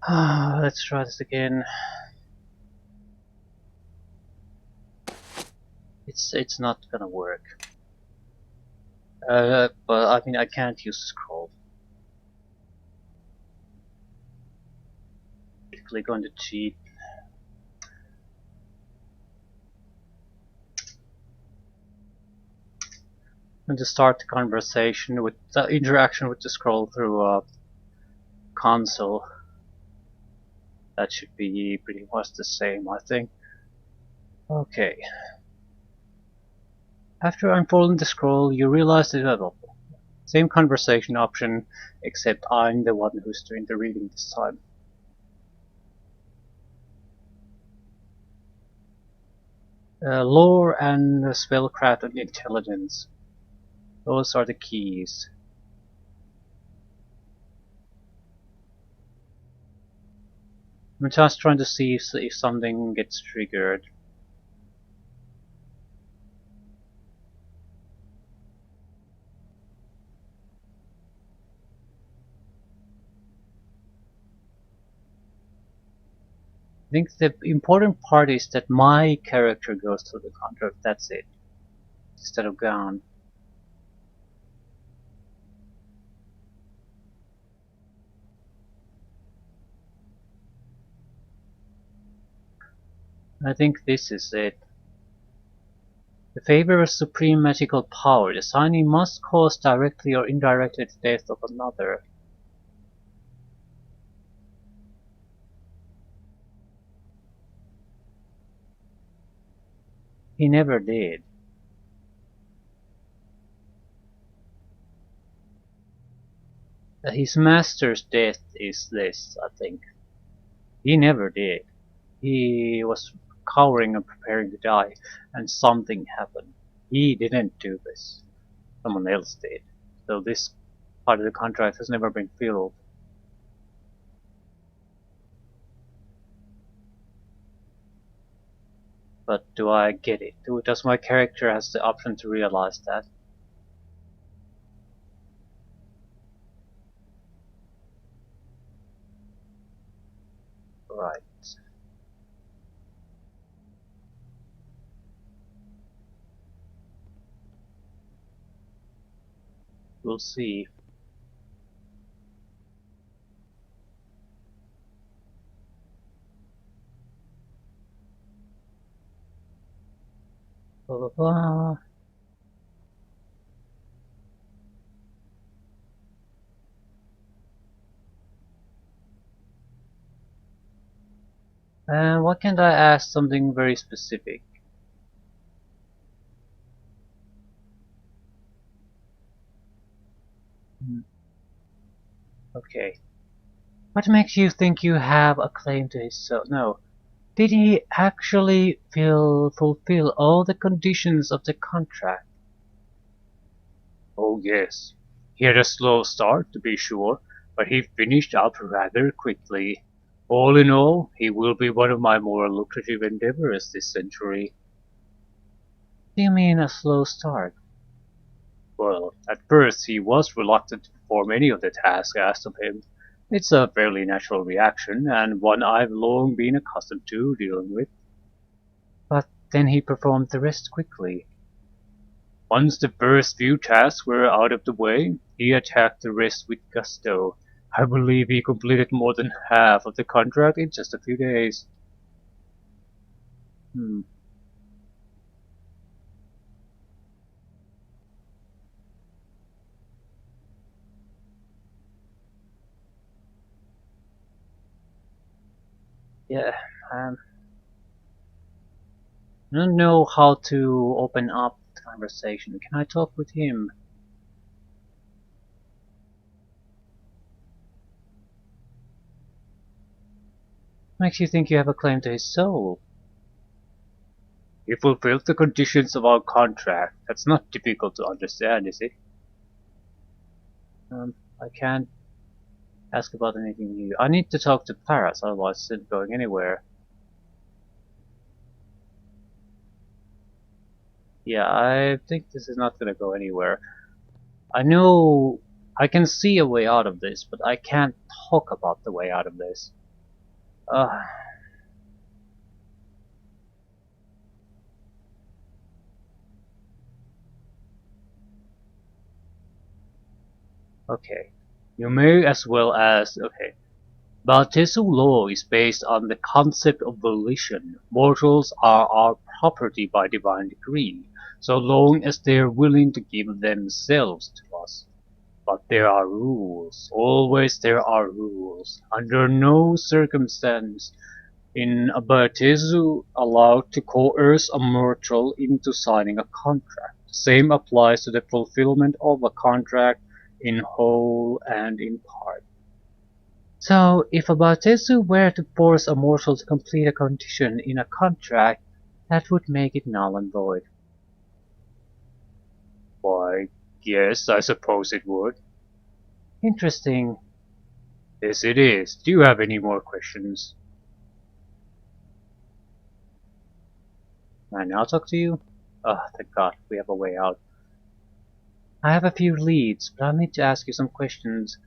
Let's try this again. It's not gonna work. But I mean I can't use scroll. Click on the cheat. And to start the conversation with the interaction with the scroll through a console. That should be pretty much the same, I think. Okay. After unfolding the scroll, you realize it's available. Same conversation option, except I'm the one who's doing the reading this time. Lore and spellcraft and intelligence. Those are the keys. I'm just trying to see if something gets triggered. I think the important part is that my character goes through the contract, that's it. Instead of gone. I think this is it. The favor of supreme magical power. The signing must cause directly or indirectly the death of another. He never did. His master's death is this, I think. He never did. He was cowering and preparing to die, and something happened. He didn't do this. Someone else did. So this part of the contract has never been filled. But do I get it? Does my character has the option to realize that? Right. We'll see. Blah blah blah. And why can't I ask something very specific? Okay. What makes you think you have a claim to his soul? No. Did he actually fulfill all the conditions of the contract? Oh yes. He had a slow start, to be sure, but he finished up rather quickly. All in all, he will be one of my more lucrative endeavors this century. Do you mean a slow start? Well, at first he was reluctant to perform any of the tasks asked of him. It's a fairly natural reaction, and one I've long been accustomed to dealing with. But then he performed the rest quickly. Once the first few tasks were out of the way, he attacked the rest with gusto. I believe he completed more than half of the contract in just a few days. Hmm. Yeah, I don't know how to open up the conversation. Can I talk with him? Makes you think you have a claim to his soul? He fulfilled the conditions of our contract. That's not difficult to understand, is it? I can't ask about anything new. I need to talk to Paris, otherwise it's not going anywhere. Yeah, I think this is not gonna go anywhere. I know I can see a way out of this, but I can't talk about the way out of this. Uh, okay. You may as well ask, okay. Baltesu law is based on the concept of volition. Mortals are our property by divine decree, so long as they are willing to give themselves to us. But there are rules. Always there are rules. Under no circumstance in Baltesu allowed to coerce a mortal into signing a contract. The same applies to the fulfillment of a contract in whole and in part. So, if a Batesu were to force a mortal to complete a condition in a contract, that would make it null and void. Why, yes, I suppose it would. Interesting. Yes, it is. Do you have any more questions? Can I now talk to you? Ah, thank God, we have a way out. I have a few leads, but I'll need to ask you some questions.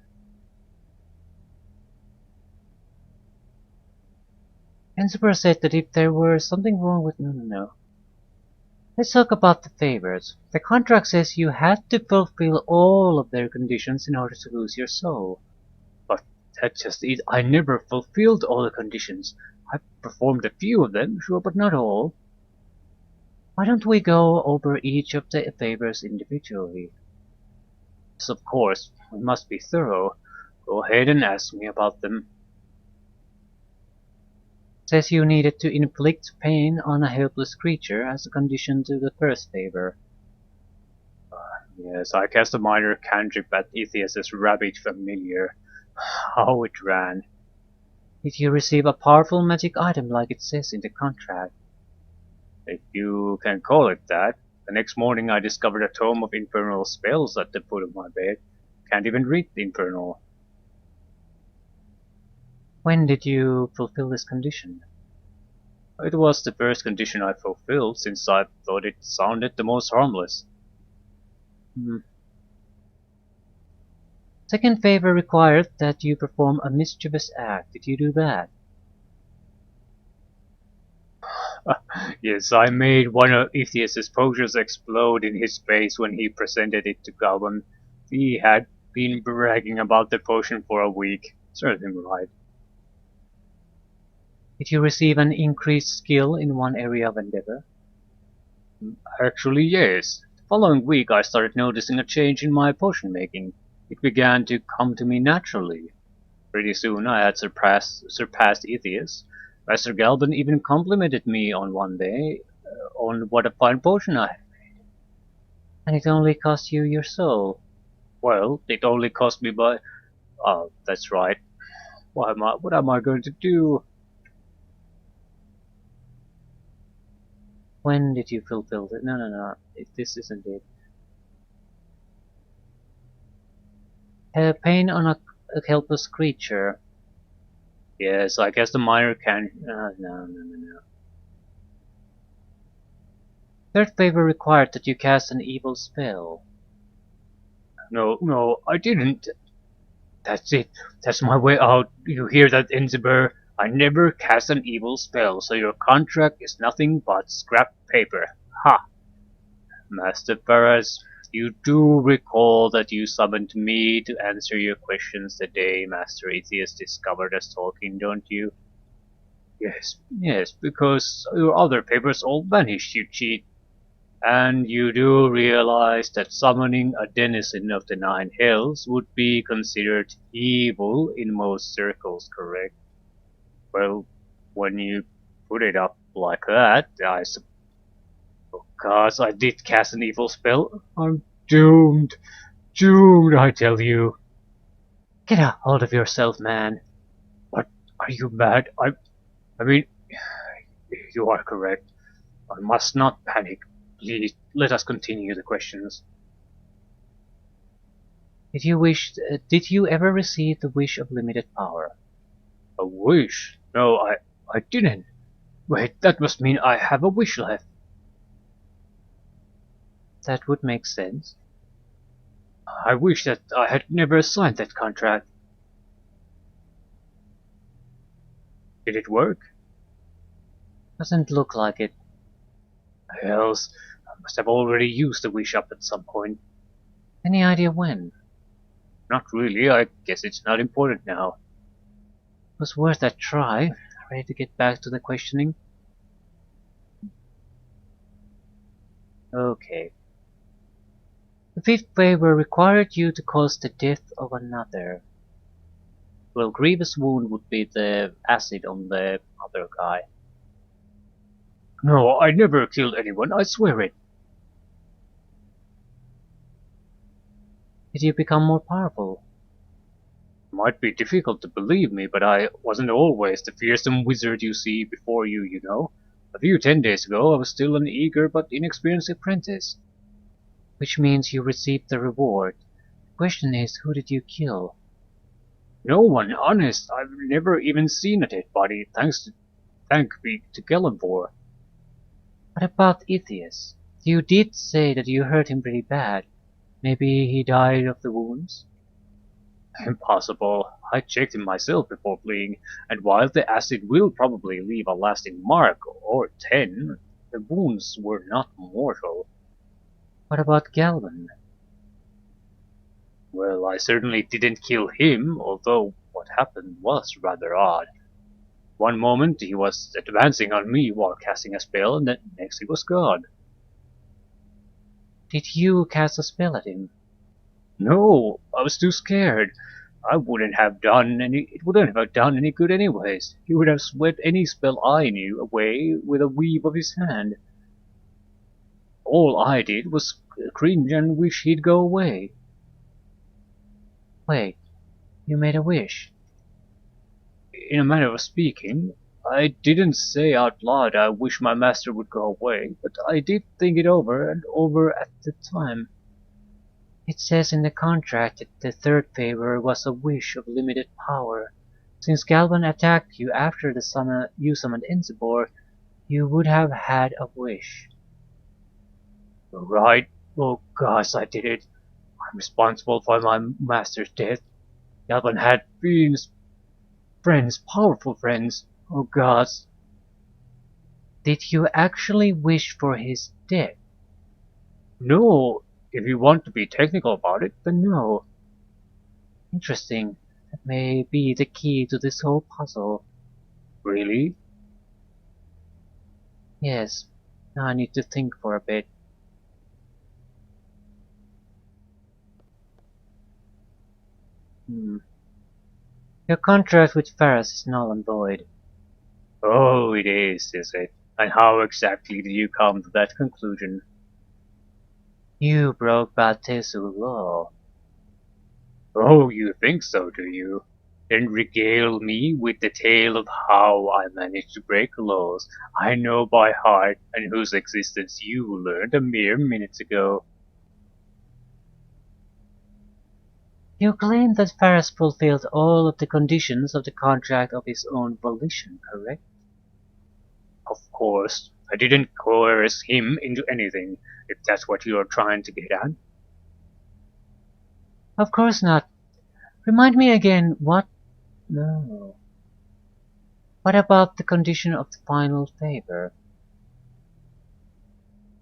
Ensiper said that if there were something wrong with... No. Let's talk about the favors. The contract says you had to fulfill all of their conditions in order to lose your soul. But that's just it. I never fulfilled all the conditions. I performed a few of them, sure, but not all. Why don't we go over each of the favors individually? Yes, of course, we must be thorough. Go ahead and ask me about them. Says you needed to inflict pain on a helpless creature as a condition to the first favor. Yes, I cast a minor cantrip at Ethias' rabbit familiar. How it ran. Did you receive a powerful magic item like it says in the contract? If you can call it that. The next morning I discovered a tome of infernal spells at the foot of my bed. Can't even read the infernal. When did you fulfill this condition? It was the first condition I fulfilled, since I thought it sounded the most harmless. Hmm. Second favor required that you perform a mischievous act. Did you do that? Yes, I made one of Ethias' potions explode in his face when he presented it to Galvan. He had been bragging about the potion for a week. Served him right. Did you receive an increased skill in one area of endeavor? Actually, yes. The following week I started noticing a change in my potion making. It began to come to me naturally. Pretty soon I had surpassed Ethias. Master Galban even complimented me on one day on what a fine potion I had. And it only cost you your soul. Well, it only cost me by... Oh, that's right. What am I going to do? When did you fulfill it? No. This isn't it. Pain on a helpless creature. Yes, I guess the minor can... no. Third favor required that you cast an evil spell. No, I didn't. That's it. That's my way out. You hear that, Enziber? I never cast an evil spell, so your contract is nothing but scrap paper. Ha! Master Perez, you do recall that you summoned me to answer your questions the day Master Atheist discovered us talking, don't you? Yes, because your other papers all vanished, you cheat. And you do realize that summoning a denizen of the Nine Hells would be considered evil in most circles, correct? Well, when you put it up like that, because I did cast an evil spell, I'm doomed. Doomed, I tell you. Get a hold of yourself, man. What? Are you mad? I mean, you are correct. I must not panic. Please, let us continue the questions. Did you ever receive the wish of limited power? A wish? No, I didn't. Wait, that must mean I have a wish left. That would make sense. I wish that I had never signed that contract. Did it work? Doesn't look like it. Hells, I must have already used the wish up at some point. Any idea when? Not really, I guess it's not important now. It was worth a try. Ready to get back to the questioning? Okay. The fifth favor required you to cause the death of another. Well, grievous wound would be the acid on the other guy. No, I never killed anyone, I swear it. Did you become more powerful? Might be difficult to believe me, but I wasn't always the fearsome wizard you see before you, you know. A few 10 days ago I was still an eager but inexperienced apprentice. Which means you received the reward. The question is, who did you kill? No one, honest, I've never even seen a dead body, thank be to Gellivor. What about Ithias? You did say that you hurt him pretty bad. Maybe he died of the wounds? Impossible. I checked him myself before fleeing, and while the acid will probably leave a lasting mark, or 10, the wounds were not mortal. What about Galvan? Well, I certainly didn't kill him, although what happened was rather odd. One moment he was advancing on me while casting a spell, and then next he was gone. Did you cast a spell at him? No, I was too scared. It wouldn't have done any good anyways. He would have swept any spell I knew away with a wave of his hand. All I did was cringe and wish he'd go away. Wait, you made a wish. In a manner of speaking, I didn't say out loud I wish my master would go away, but I did think it over and over at the time. It says in the contract that the third favor was a wish of limited power. Since Galvan attacked you after you summoned Enzibor, you would have had a wish. Right? Oh gosh, I did it. I'm responsible for my master's death. Galvan had friends, powerful friends. Oh gosh. Did you actually wish for his death? No, if you want to be technical about it, then no. Interesting. That may be the key to this whole puzzle. Really? Yes. Now I need to think for a bit. Hmm. Your contract with Ferris is null and void. Oh, it is it? And how exactly do you come to that conclusion? You broke Baltesu law. Oh, you think so, do you? Then regale me with the tale of how I managed to break laws I know by heart and whose existence you learned a mere minutes ago. You claim that Ferris fulfilled all of the conditions of the contract of his own volition, correct? Of course, I didn't coerce him into anything, if that's what you're trying to get at. Of course not. Remind me again what... No. What about the condition of the final favor?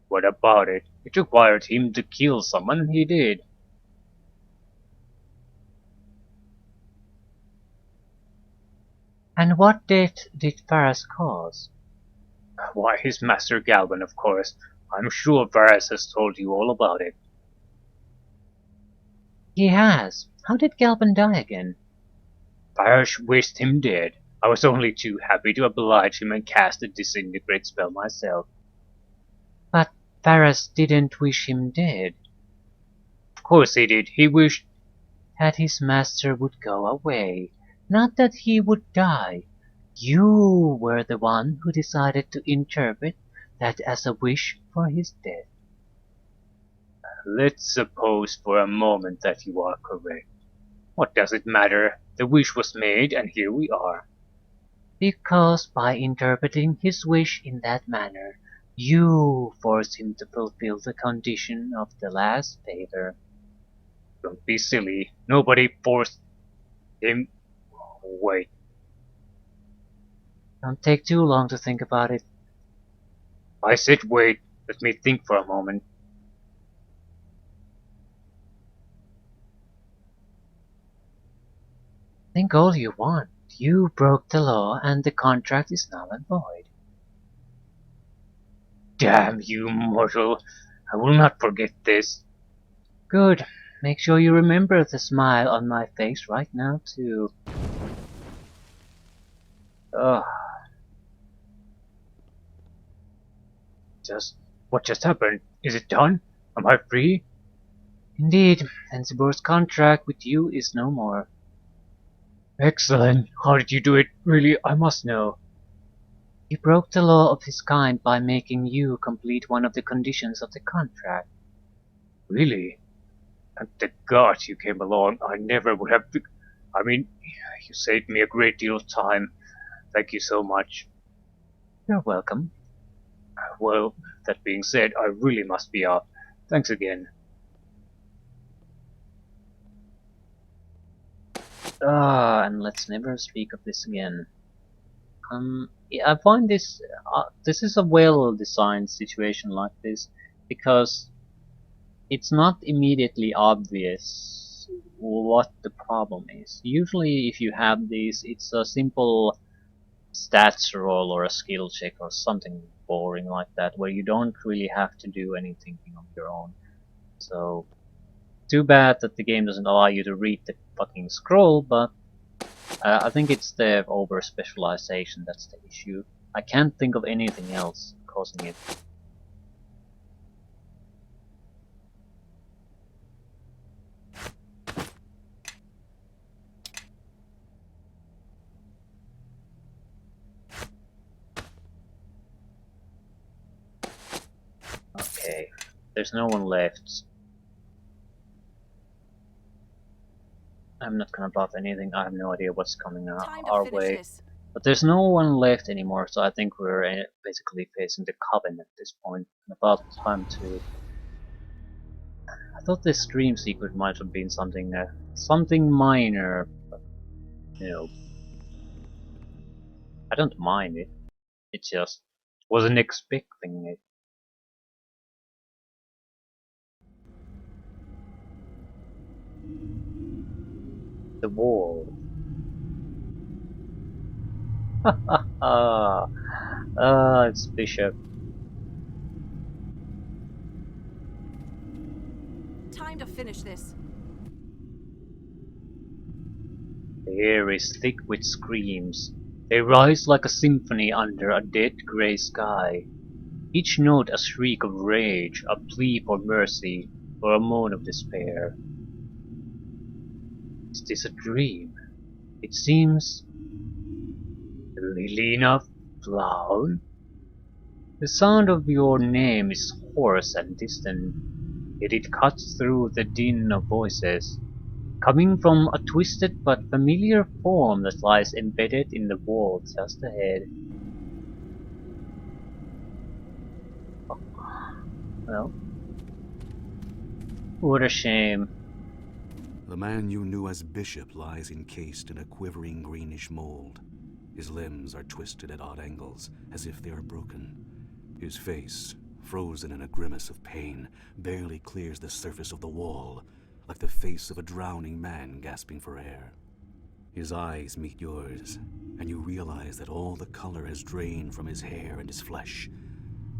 What about it? It required him to kill someone, and he did. And what death did Ferris cause? Why, his master Galvin, of course. I'm sure Varys has told you all about it. He has. How did Galvin die again? Varys wished him dead. I was only too happy to oblige him and cast the disintegrate spell myself. But Ferris didn't wish him dead. Of course he did. He wished That his master would go away. Not that he would die. You were the one who decided to interpret that as a wish for his death. Let's suppose for a moment that you are correct. What does it matter? The wish was made, and here we are. Because by interpreting his wish in that manner, you forced him to fulfill the condition of the last favor. Don't be silly. Nobody forced him. Wait. Don't take too long to think about it. I said wait, let me think for a moment. Think all you want. You broke the law and the contract is null and void. Damn you, mortal. I will not forget this. Good. Make sure you remember the smile on my face right now, too. Ugh. What just happened? Is it done? Am I free? Indeed, Enzibor's contract with you is no more. Excellent. How did you do it? Really, I must know. He broke the law of his kind by making you complete one of the conditions of the contract. Really? Thank the gods you came along. I never would have. I mean, you saved me a great deal of time. Thank you so much. You're welcome. Well, that being said, I really must be off. Thanks again. And let's never speak of this again. Yeah, I find this is a well-designed situation like this because it's not immediately obvious what the problem is. Usually, if you have these, it's a simple stats roll or a skill check or something boring like that, where you don't really have to do any thinking of your own. So, too bad that the game doesn't allow you to read the fucking scroll, but I think it's the over specialization that's the issue. I can't think of anything else causing it. Okay, there's no one left. I'm not gonna buff anything, I have no idea what's coming our way. This. But there's no one left anymore, so I think we're basically facing the coven at this point. About time to... I thought this dream secret might have been something minor, but, you know, I don't mind it. It just wasn't expecting it. The wall. It's Bishop. Time to finish this. The air is thick with screams. They rise like a symphony under a dead grey sky. Each note a shriek of rage, a plea for mercy, or a moan of despair. Is this a dream? It seems... Lilina Flown? The sound of your name is hoarse and distant, yet it cuts through the din of voices, coming from a twisted but familiar form that lies embedded in the wall just ahead. Well, what a shame. The man you knew as Bishop lies encased in a quivering greenish mold. His limbs are twisted at odd angles, as if they are broken. His face, frozen in a grimace of pain, barely clears the surface of the wall, like the face of a drowning man gasping for air. His eyes meet yours, and you realize that all the color has drained from his hair and his flesh.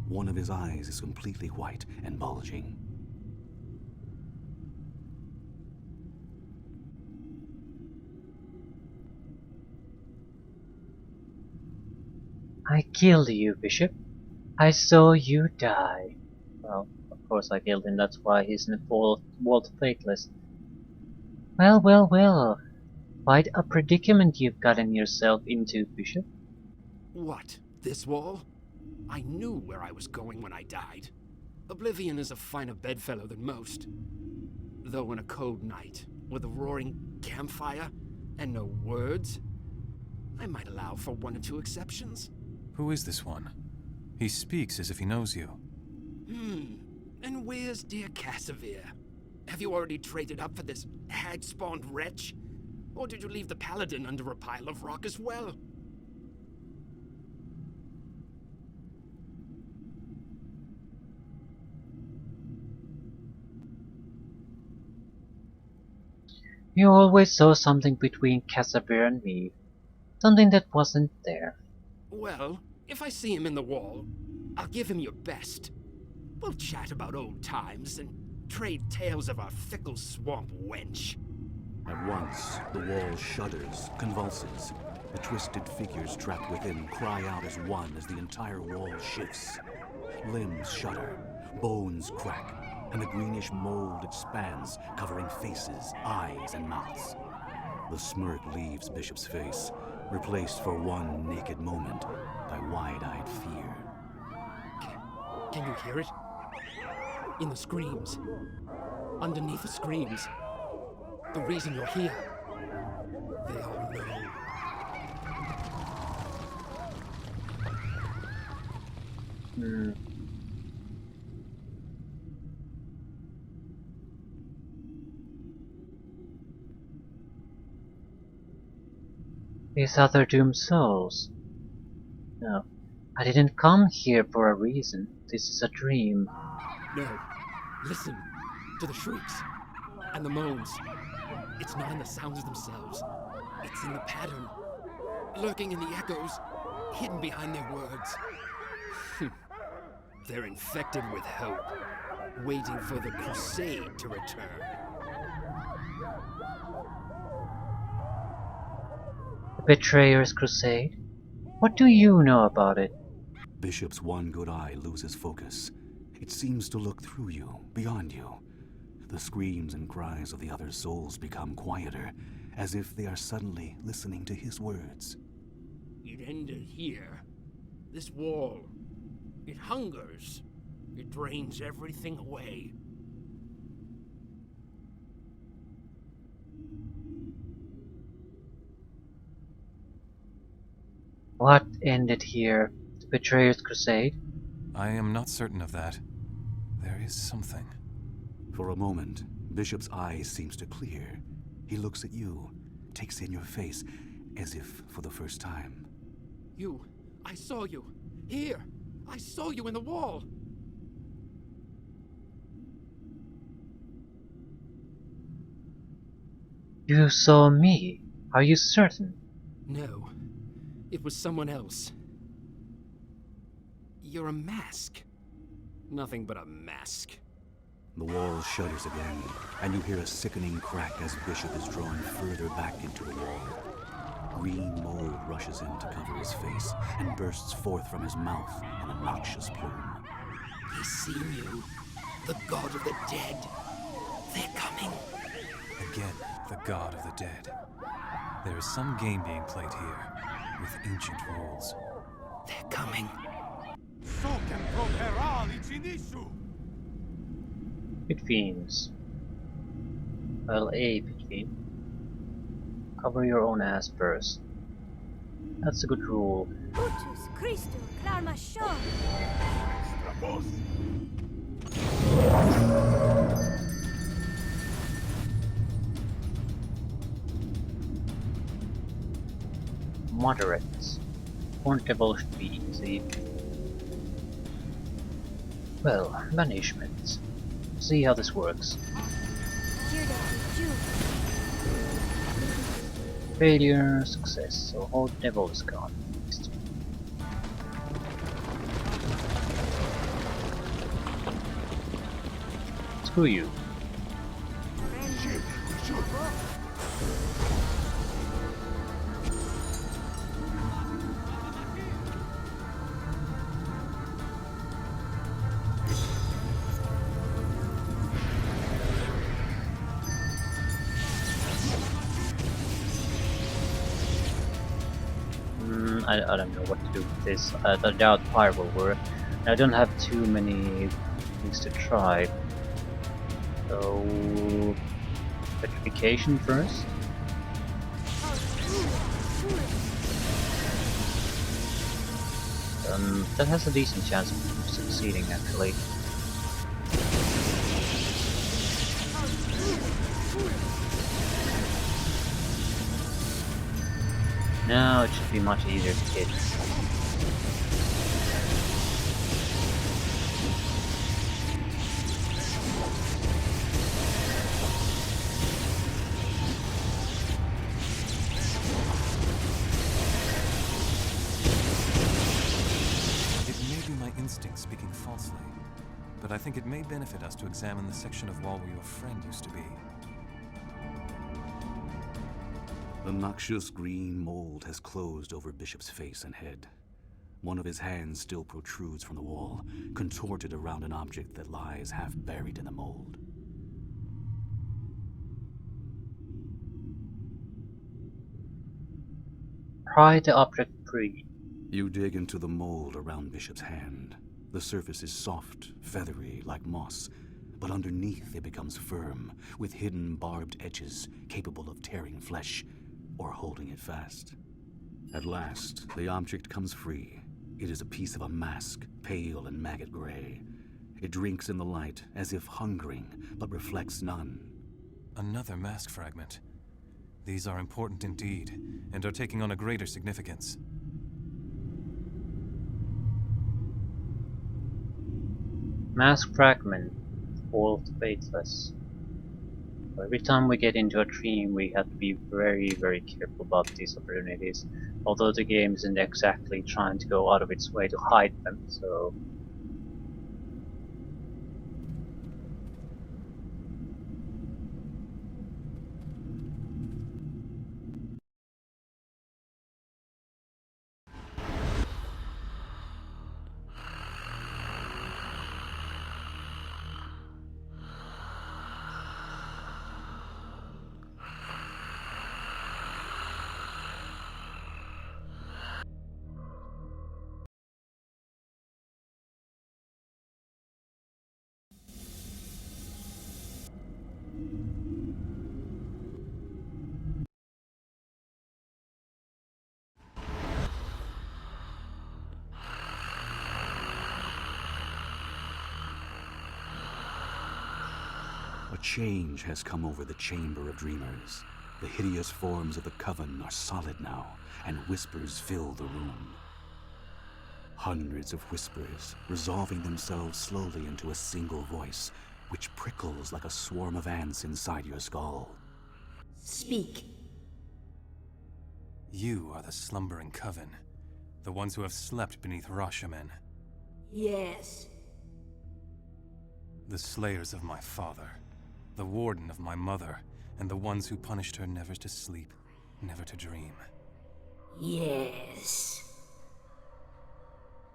One of his eyes is completely white and bulging. I killed you, Bishop. I saw you die. Well, of course I killed him, that's why he's in the Vault Faithless. Well, well, well. Quite a predicament you've gotten yourself into, Bishop. What? This wall? I knew where I was going when I died. Oblivion is a finer bedfellow than most. Though on a cold night, with a roaring campfire and no words, I might allow for one or two exceptions. Who is this one? He speaks as if he knows you. And where's dear Casimir? Have you already traded up for this hag-spawned wretch? Or did you leave the paladin under a pile of rock as well? You always saw something between Casimir and me. Something that wasn't there. Well, if I see him in the wall, I'll give him your best. We'll chat about old times and trade tales of our fickle swamp wench. At once, the wall shudders, convulses. The twisted figures trapped within cry out as one as the entire wall shifts. Limbs shudder, bones crack, and the greenish mold expands, covering faces, eyes, and mouths. The smirk leaves Bishop's face, replaced for one naked moment by wide-eyed fear. Can you hear it? In the screams. Underneath the screams. The reason you're here. They all know. These other doomed souls. No, I didn't come here for a reason. This is a dream. No. Listen to the shrieks and the moans. It's not in the sounds themselves. It's in the pattern. Lurking in the echoes, hidden behind their words. They're infected with hope, waiting for the crusade to return. The Betrayer's Crusade? What do you know about it? Bishop's one good eye loses focus. It seems to look through you, beyond you. The screams and cries of the other souls become quieter, as if they are suddenly listening to his words. It ended here. This wall. It hungers. It drains everything away. What ended here? The Betrayer's Crusade? I am not certain of that. There is something. For a moment, Bishop's eyes seems to clear. He looks at you, takes in your face, as if for the first time. You. I saw you. Here. I saw you in the wall. You saw me? Are you certain? No. It was someone else. You're a mask. Nothing but a mask. The wall shudders again, and you hear a sickening crack as Bishop is drawn further back into the wall. Green mold rushes in to cover his face and bursts forth from his mouth in a noxious plume. He's seen you. The god of the dead. They're coming. Again, the god of the dead. There is some game being played here, with ancient rules. They're coming. Pit fiends. Well, a pit fiend. Cover your own ass first. That's a good rule. Utus Christu Clarmachon. Moderate. Portable should be easy. Well, banishment. See how this works. Failure, success, so whole devil is gone. Screw you. I don't know what to do with this. I doubt fire will work. I don't have too many things to try. So, petrification first. That has a decent chance of succeeding actually. Now it should be much easier to hit. instinct speaking falsely, but I think it may benefit us to examine the section of wall where your friend used to be. The noxious green mold has closed over Bishop's face and head. One of his hands still protrudes from the wall, contorted around an object that lies half buried in the mold. Pry the object free. You dig into the mold around Bishop's hand. The surface is soft, feathery, like moss, but underneath it becomes firm, with hidden barbed edges capable of tearing flesh or holding it fast. At last, the object comes free. It is a piece of a mask, pale and maggot gray. It drinks in the light as if hungering, but reflects none. Another mask fragment. These are important indeed, and are taking on a greater significance. Mask fragment. All of the faithless. Every time we get into a dream, we have to be very, very careful about these opportunities. Although the game isn't exactly trying to go out of its way to hide them, so... A change has come over the Chamber of Dreamers. The hideous forms of the coven are solid now, and whispers fill the room. Hundreds of whispers, resolving themselves slowly into a single voice, which prickles like a swarm of ants inside your skull. Speak. You are the slumbering coven, the ones who have slept beneath Rashomon. Yes. The slayers of my father, the warden of my mother, and the ones who punished her never to sleep, never to dream. Yes.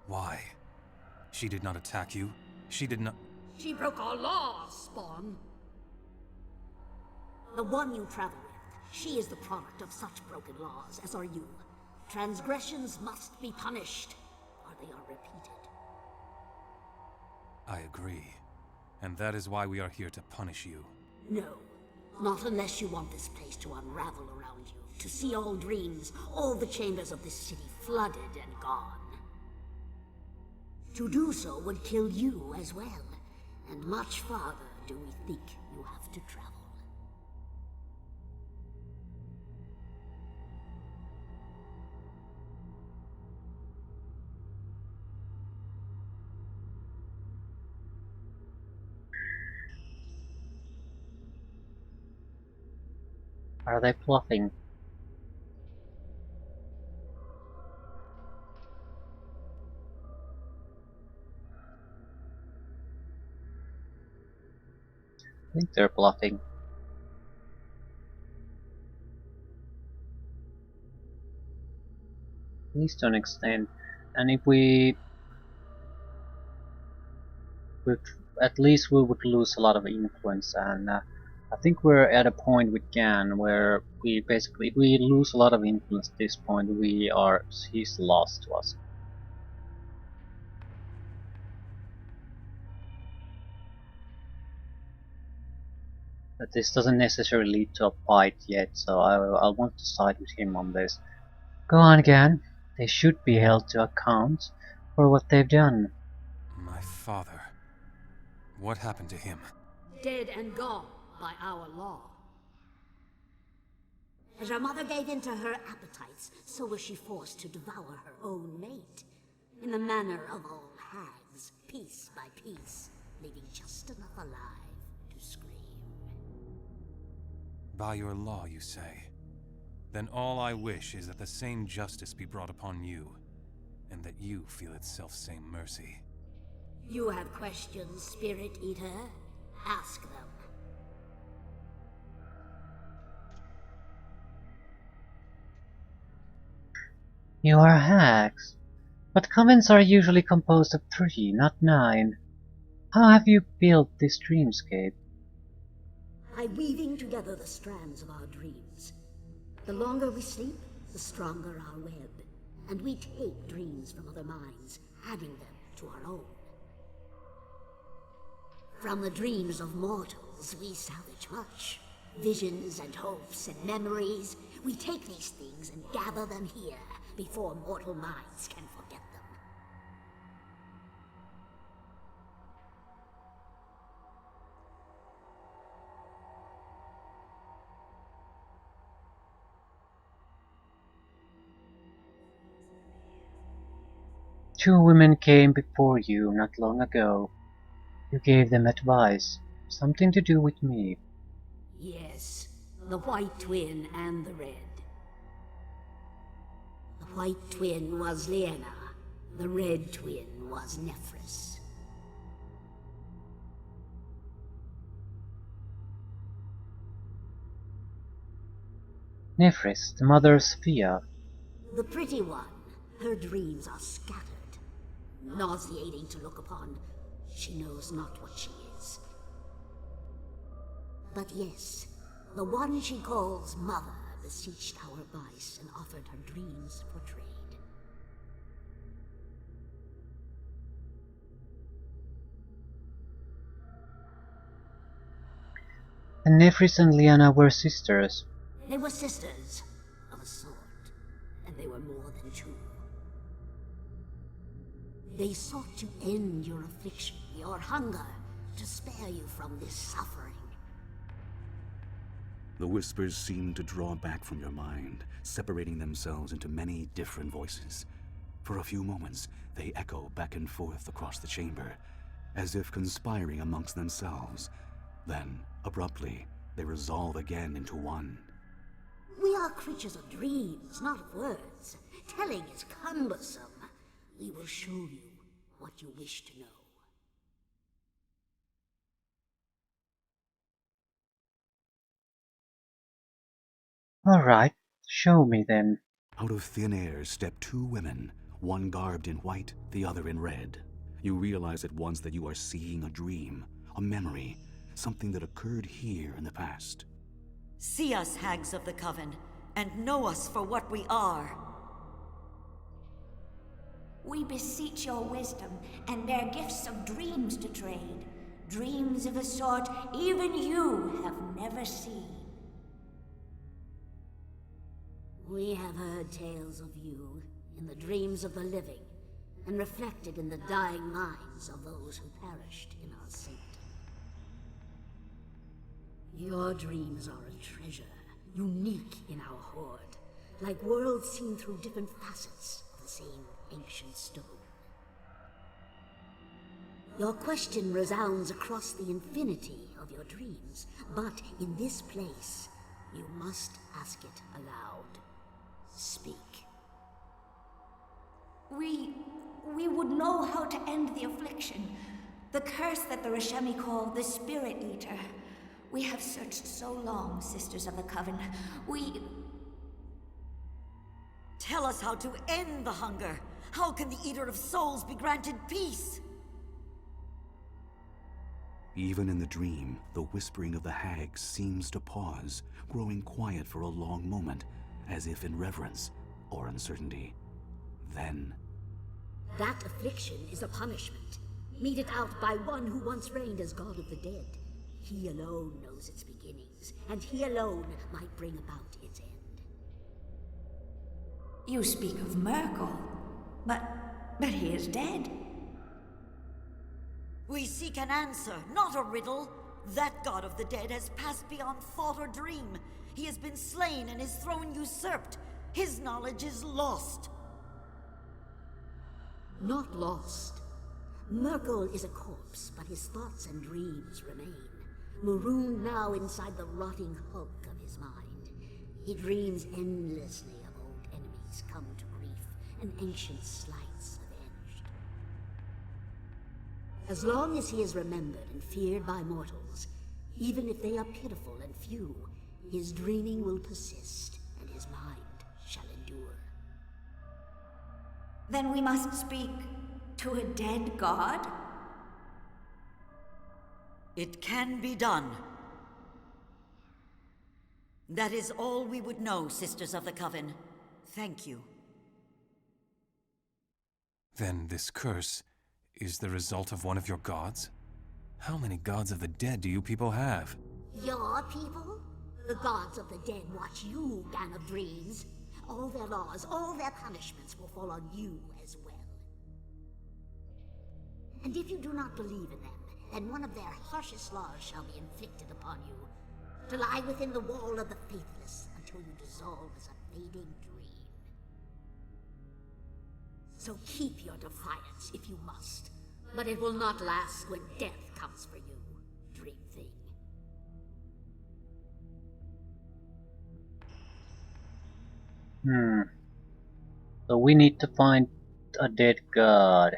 Why? She did not attack you. She did not... She broke our laws, Spawn. The one you travel with, she is the product of such broken laws, as are you. Transgressions must be punished, or they are repeated. I agree. And that is why we are here to punish you. No, not unless you want this place to unravel around you, to see all dreams, all the chambers of this city flooded and gone. To do so would kill you as well, and much farther do we think you have to travel. Are they bluffing? I think they're bluffing. At least to an extent. And if we would, at least we would lose a lot of influence, and I think we're at a point with Gan where we basically, if we lose a lot of influence at this point, he's lost to us. But this doesn't necessarily lead to a fight yet, so I want to side with him on this. Go on, Gan. They should be held to account for what they've done. My father. What happened to him? Dead and gone by our law. As her mother gave in to her appetites, so was she forced to devour her own mate. In the manner of all hags, piece by piece, leaving just enough alive to scream. By your law, you say? Then all I wish is that the same justice be brought upon you, and that you feel its self-same mercy. You have questions, Spirit Eater? Ask them. You are hags. But covens are usually composed of 3, not 9. How have you built this dreamscape? By weaving together the strands of our dreams. The longer we sleep, the stronger our web. And we take dreams from other minds, adding them to our own. From the dreams of mortals, we salvage much. Visions and hopes and memories. We take these things and gather them here before mortal minds can forget them. Two women came before you not long ago. You gave them advice, something to do with me. Yes, the White Twin and the Red. The White Twin was Liena. The Red Twin was Nephris. Nephris, the mother of Sophia. The pretty one, her dreams are scattered. Nauseating to look upon, she knows not what she is. But yes, the one she calls Mother beseeched our advice and offered her dreams for trade. And Nephris and Liana were sisters. They were sisters of a sort, and they were more than two. They sought to end your affliction, your hunger, to spare you from this suffering. The whispers seem to draw back from your mind, separating themselves into many different voices. For a few moments, they echo back and forth across the chamber, as if conspiring amongst themselves. Then, abruptly, they resolve again into one. We are creatures of dreams, not of words. Telling is cumbersome. We will show you what you wish to know. All right, show me then. Out of thin air step two women, one garbed in white, the other in red. You realize at once that you are seeing a dream, a memory, something that occurred here in the past. See us, hags of the coven, and know us for what we are. We beseech your wisdom and bear gifts of dreams to trade. Dreams of a sort even you have never seen. We have heard tales of you in the dreams of the living, and reflected in the dying minds of those who perished in our sanctum. Your dreams are a treasure, unique in our horde, like worlds seen through different facets of the same ancient stone. Your question resounds across the infinity of your dreams, but in this place, you must ask it aloud. Speak. We would know how to end the affliction, the curse that the Rashemi call the Spirit Eater. We have searched so long, Sisters of the Coven. Tell us how to end the hunger. How can the Eater of Souls be granted peace? Even in the dream, the whispering of the hag seems to pause, growing quiet for a long moment, as if in reverence or uncertainty. Then... That affliction is a punishment, meted out by one who once reigned as God of the dead. He alone knows its beginnings, and he alone might bring about its end. You speak of Merkel, but he is dead. We seek an answer, not a riddle. That God of the dead has passed beyond thought or dream. He has been slain and his throne usurped. His knowledge is lost. Not lost. Merkel is a corpse, but his thoughts and dreams remain, marooned now inside the rotting hulk of his mind. He dreams endlessly of old enemies come to grief and ancient slights avenged. As long as he is remembered and feared by mortals, even if they are pitiful and few, his dreaming will persist, and his mind shall endure. Then we must speak to a dead god? It can be done. That is all we would know, Sisters of the Coven. Thank you. Then this curse is the result of one of your gods? How many gods of the dead do you people have? Your people? The gods of the dead watch you, Gang of Dreams. All their laws, all their punishments will fall on you as well. And if you do not believe in them, then one of their harshest laws shall be inflicted upon you, to lie within the wall of the faithless until you dissolve as a fading dream. So keep your defiance if you must, but it will not last when death comes for you, dream thing. So we need to find a dead god.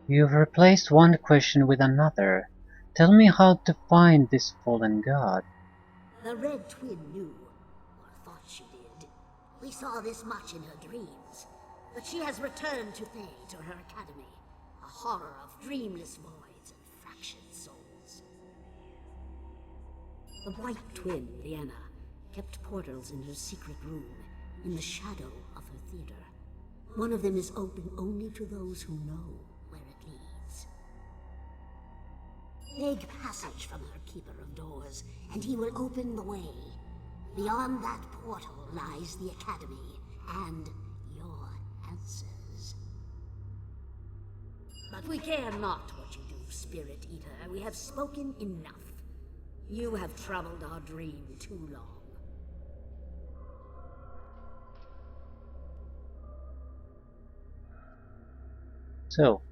You've replaced one question with another. Tell me how to find this fallen god. The Red Twin knew, or thought she did. We saw this much in her dreams, but she has returned to Thay, to her academy, a horror of dreamless voids and fractured souls. The White Twin, Vienna, kept portals in her secret room, in the shadow of her theater. One of them is open only to those who know where it leads. Beg passage from her keeper of doors, and he will open the way. Beyond that portal lies the academy, and your answers. But we care not what you do, Spirit Eater. We have spoken enough. You have troubled our dream too long. So,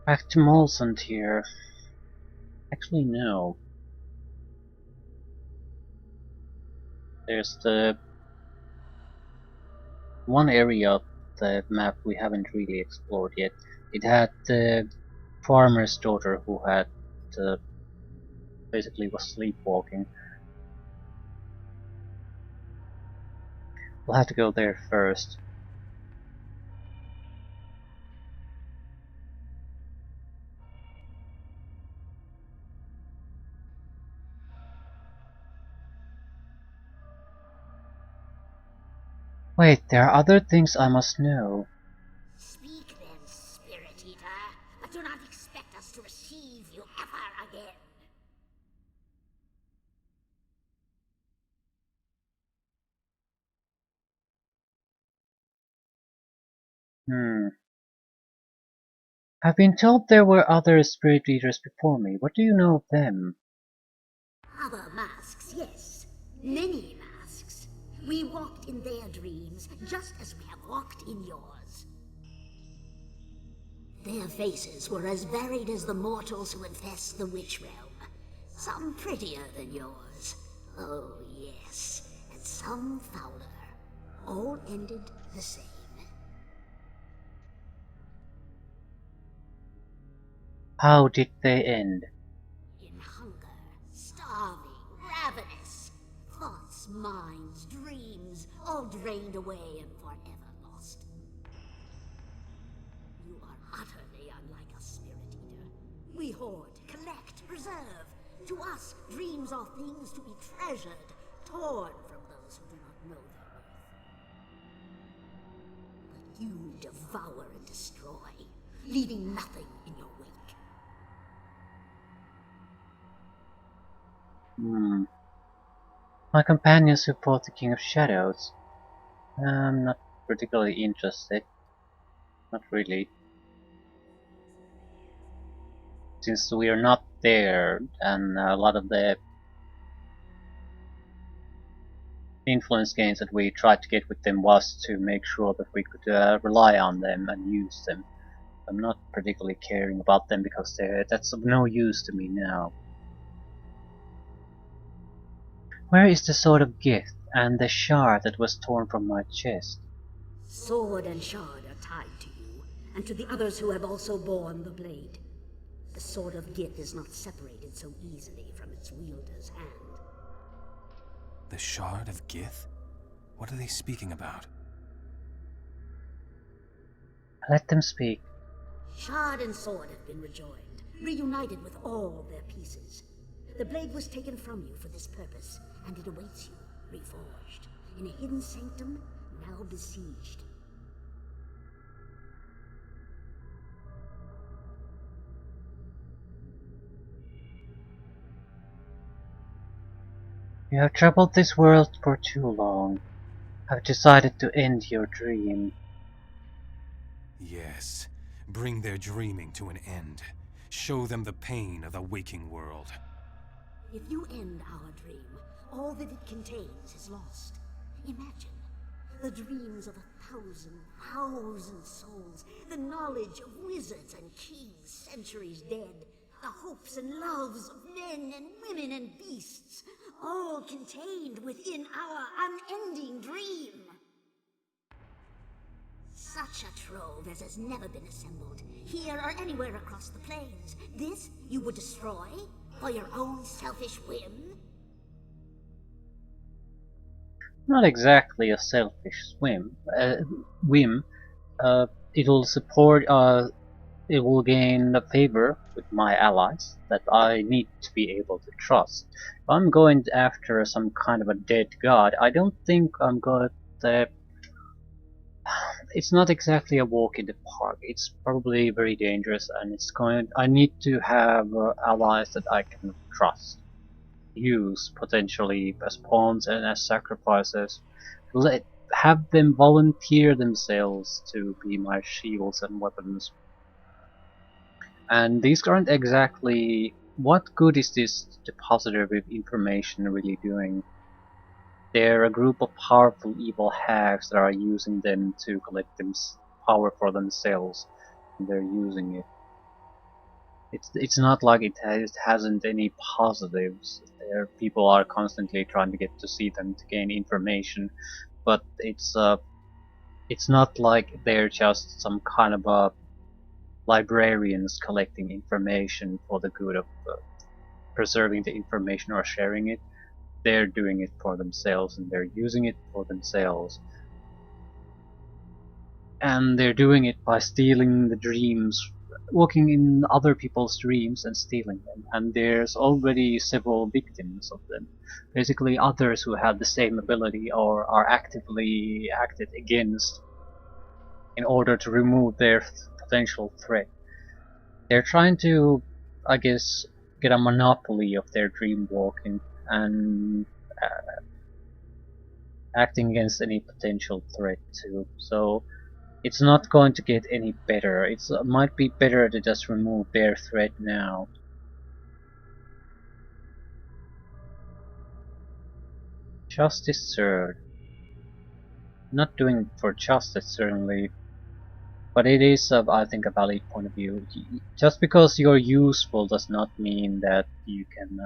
back to Molsant here. Actually, no. There's the one area of the map we haven't really explored yet. It had the farmer's daughter who had basically was sleepwalking. We'll have to go there first. Wait, there are other things I must know. Speak then, Spirit Eater, but do not expect us to receive you ever again. I've been told there were other spirit leaders before me. What do you know of them? Other masks, yes. Many masks. We walked in their dreams, just as we have walked in yours. Their faces were as varied as the mortals who infest the Witch Realm. Some prettier than yours. Oh, yes. And some fouler. All ended the same. How did they end? In hunger, starving, ravenous. Thoughts, minds, dreams, all drained away and forever lost. You are utterly unlike us, Spirit Eater. We hoard, collect, preserve. To us, dreams are things to be treasured, torn from those who do not know their worth. But you devour and destroy, leaving nothing in your wake. My companions who fought the King of Shadows. I'm not particularly interested. Not really. Since we are not there, and a lot of the influence gains that we tried to get with them was to make sure that we could rely on them and use them. I'm not particularly caring about them because that's of no use to me now. Where is the sword of Gith and the shard that was torn from my chest? Sword and shard are tied to you, and to the others who have also borne the blade. The sword of Gith is not separated so easily from its wielder's hand. The shard of Gith? What are they speaking about? Let them speak. Shard and sword have been rejoined, reunited with all their pieces. The blade was taken from you for this purpose, and it awaits you, reforged, in a hidden sanctum now besieged. You have troubled this world for too long. I've decided to end your dream. Yes, bring their dreaming to an end. Show them the pain of the waking world. If you end our dream, all that it contains is lost. Imagine the dreams of 1,000 souls, the knowledge of wizards and kings centuries dead, the hopes and loves of men and women and beasts, all contained within our unending dream. Such a trove as has never been assembled, here or anywhere across the plains. This you would destroy for your own selfish whim? Not exactly a selfish whim. It'll support. It will gain a favor with my allies that I need to be able to trust. If I'm going after some kind of a dead god, I don't think I'm going to. It's not exactly a walk in the park. It's probably very dangerous, and it's going. I need to have allies that I can trust. Use potentially as pawns and as sacrifices. Have them volunteer themselves to be my shields and weapons. And these aren't exactly. What good is this depositor with information really doing? They're a group of powerful evil hags that are using them to collect them power for themselves. And they're using it. It's not like it hasn't any positives. People are constantly trying to get to see them to gain information, but it's not like they're just some kind of a librarians collecting information for the good of preserving the information or sharing it. They're doing it for themselves and they're using it for themselves. And they're doing it by stealing the dreams, walking in other people's dreams and stealing them. And there's already several victims of them. Basically others who have the same ability or are actively acted against in order to remove their potential threat. They're trying to, I guess, get a monopoly of their dream walking and acting against any potential threat too. So it's not going to get any better. It might be better to just remove their threat now. Justice served. Not doing it for justice certainly, but it is, I think, a valid point of view. Just because you're useful does not mean that you can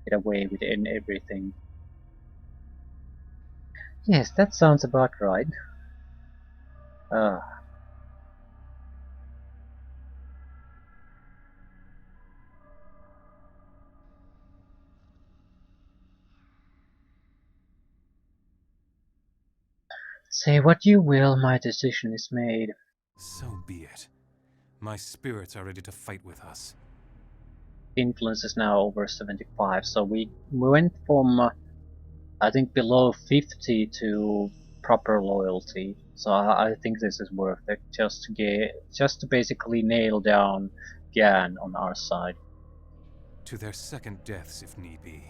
get away with everything. Yes, that sounds about right. Say what you will, my decision is made. So be it. My spirits are ready to fight with us. Influence is now over 75, so we went from I think below 50 to proper loyalty. So I think this is worth it, just to basically nail down Gan on our side. To their second deaths, if need be.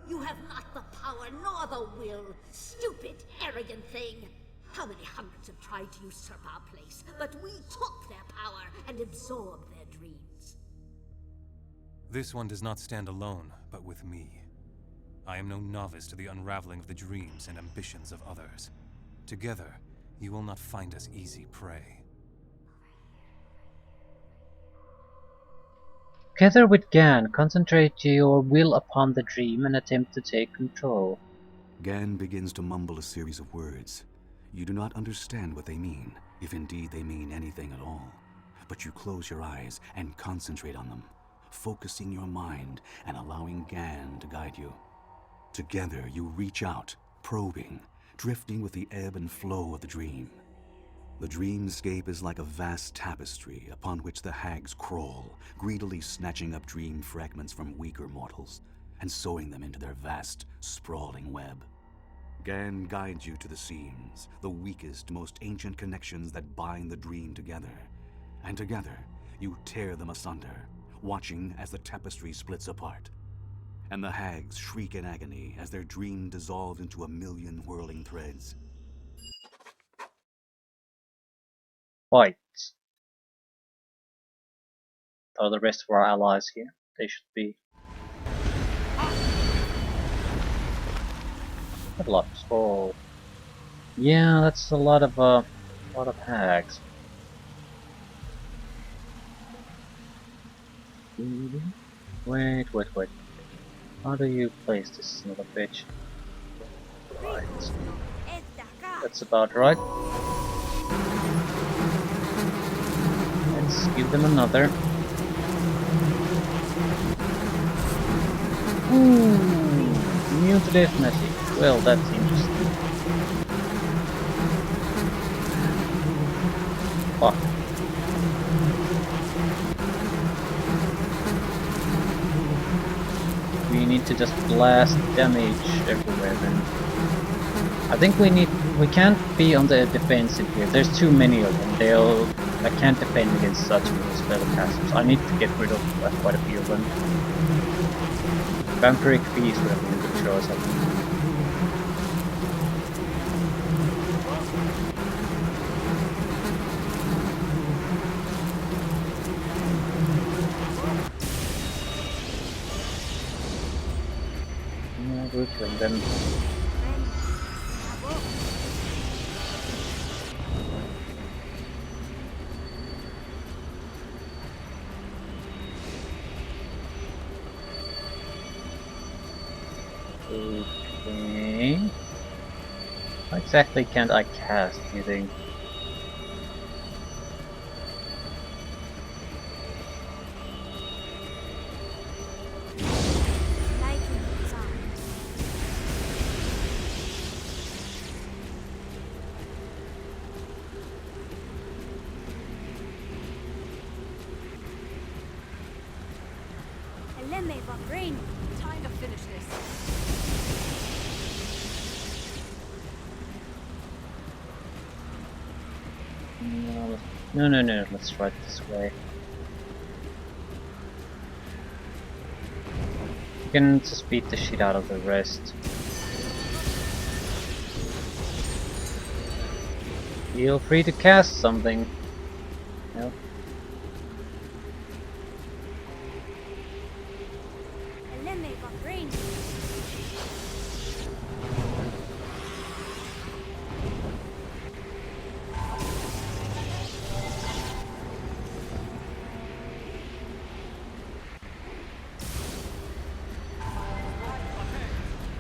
You have not the power nor the will, stupid, arrogant thing. How many hundreds have tried to usurp our place, but we took their power and absorbed their dreams. This one does not stand alone, but with me. I am no novice to the unraveling of the dreams and ambitions of others. Together, you will not find us easy prey. Together with Gan, concentrate your will upon the dream and attempt to take control. Gan begins to mumble a series of words. You do not understand what they mean, if indeed they mean anything at all. But you close your eyes and concentrate on them, focusing your mind and allowing Gan to guide you. Together you reach out, probing, drifting with the ebb and flow of the dream. The dreamscape is like a vast tapestry upon which the hags crawl, greedily snatching up dream fragments from weaker mortals and sewing them into their vast, sprawling web. Gan guides you to the seams, the weakest, most ancient connections that bind the dream together. And together, you tear them asunder, watching as the tapestry splits apart. And the hags shriek in agony as their dream dissolves into a million whirling threads. Fight. Oh, the rest of our allies here. They should be. A lot of scroll. Yeah, that's a lot of hags. Wait. How do you place this son of a bitch? Right. That's about right. Let's give them another. Immune to death magic. Well, that's interesting. Fuck. We need to just blast damage everywhere then. I think we can't be on the defensive here. There's too many of them. I can't defend against such many spellcasters. I need to get rid of quite a few of them. Vampiric Feast would have been a good choice, I think. Yeah, we'll kill them. Okay. How exactly can't I cast, do you think? Time to finish this. No, let's try it this way. You can just beat the shit out of the rest. Feel free to cast something. No.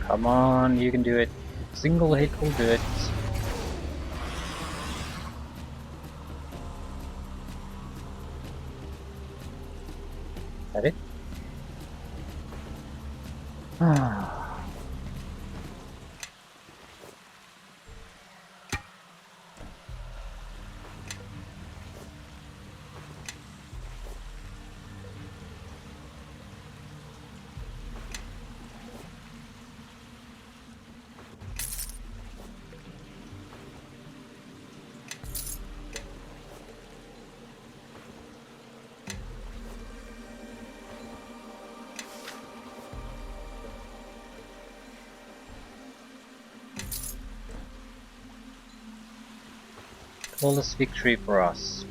Come on, you can do it. Single hit will do it. That it? Ah. Flawless victory for us.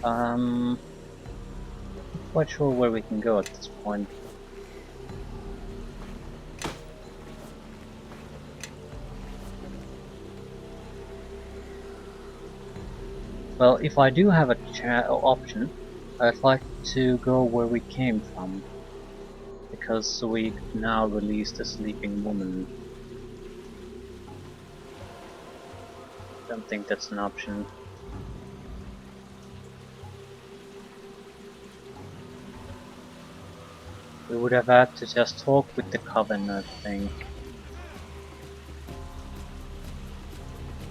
Not quite sure where we can go at this point. Well, if I do have a option, I'd like to go where we came from, because we could now release the sleeping woman. Don't think that's an option. We would have had to just talk with the coven, I think.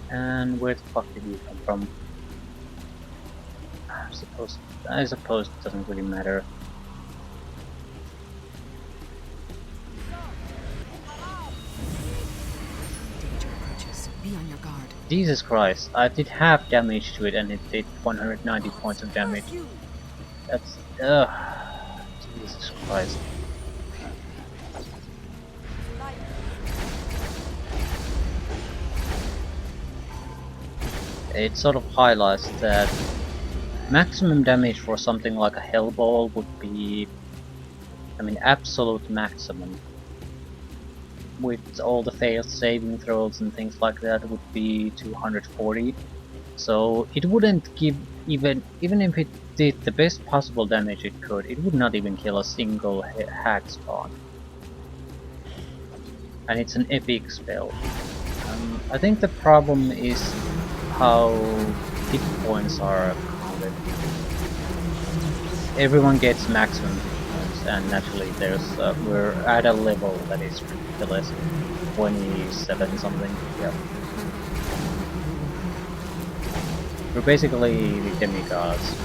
And where the fuck did you come from? I suppose it doesn't really matter. Danger approaches. Be on your guard. Jesus Christ, I did half damage to it and it did 190 points of damage. That's... Jesus Christ. It sort of highlights that maximum damage for something like a Hellball would be, I mean, absolute maximum. With all the failed saving throws and things like that, would be 240. So it wouldn't give even if it did the best possible damage it could, it would not even kill a single hack spawn. And it's an epic spell. I think the problem is how hit points are counted. Everyone gets maximum hit points, and naturally there's we're at a level that is ridiculous. 27 something. Yeah. We're basically the demigods.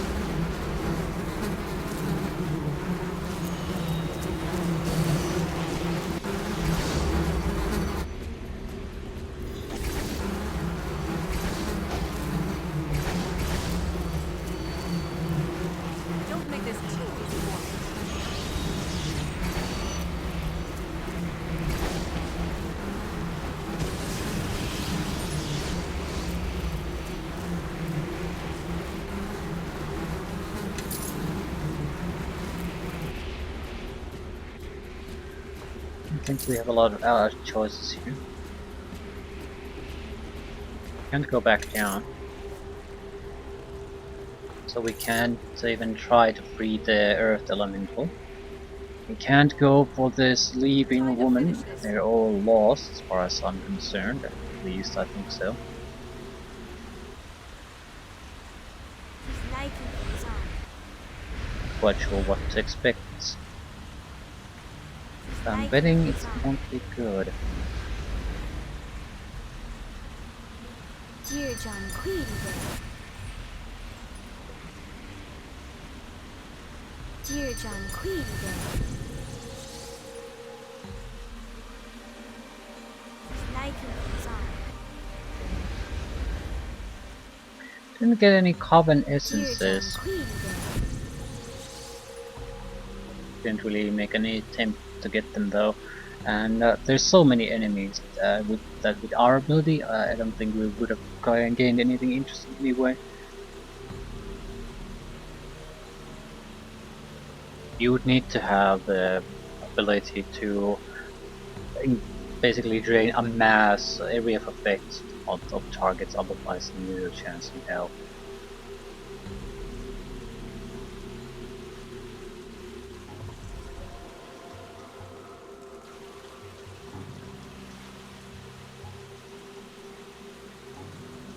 Don't make this too easy for me. I think we have a lot of choices here. Can't go back down. So we can't even try to free the Earth Elemental. We can't go for the sleeping woman. They're all lost as far as I'm concerned. At least I think so. Quite sure what to expect. I'm betting it won't be good. Dear John Queedy there. Dear John Queedy there. Didn't get any coven essences. Didn't really make any attempt to get them though. And there's so many enemies with our ability. I don't think we would have gained anything interesting anyway. You would need to have the ability to basically drain a mass area of effect of targets, otherwise no chance in hell.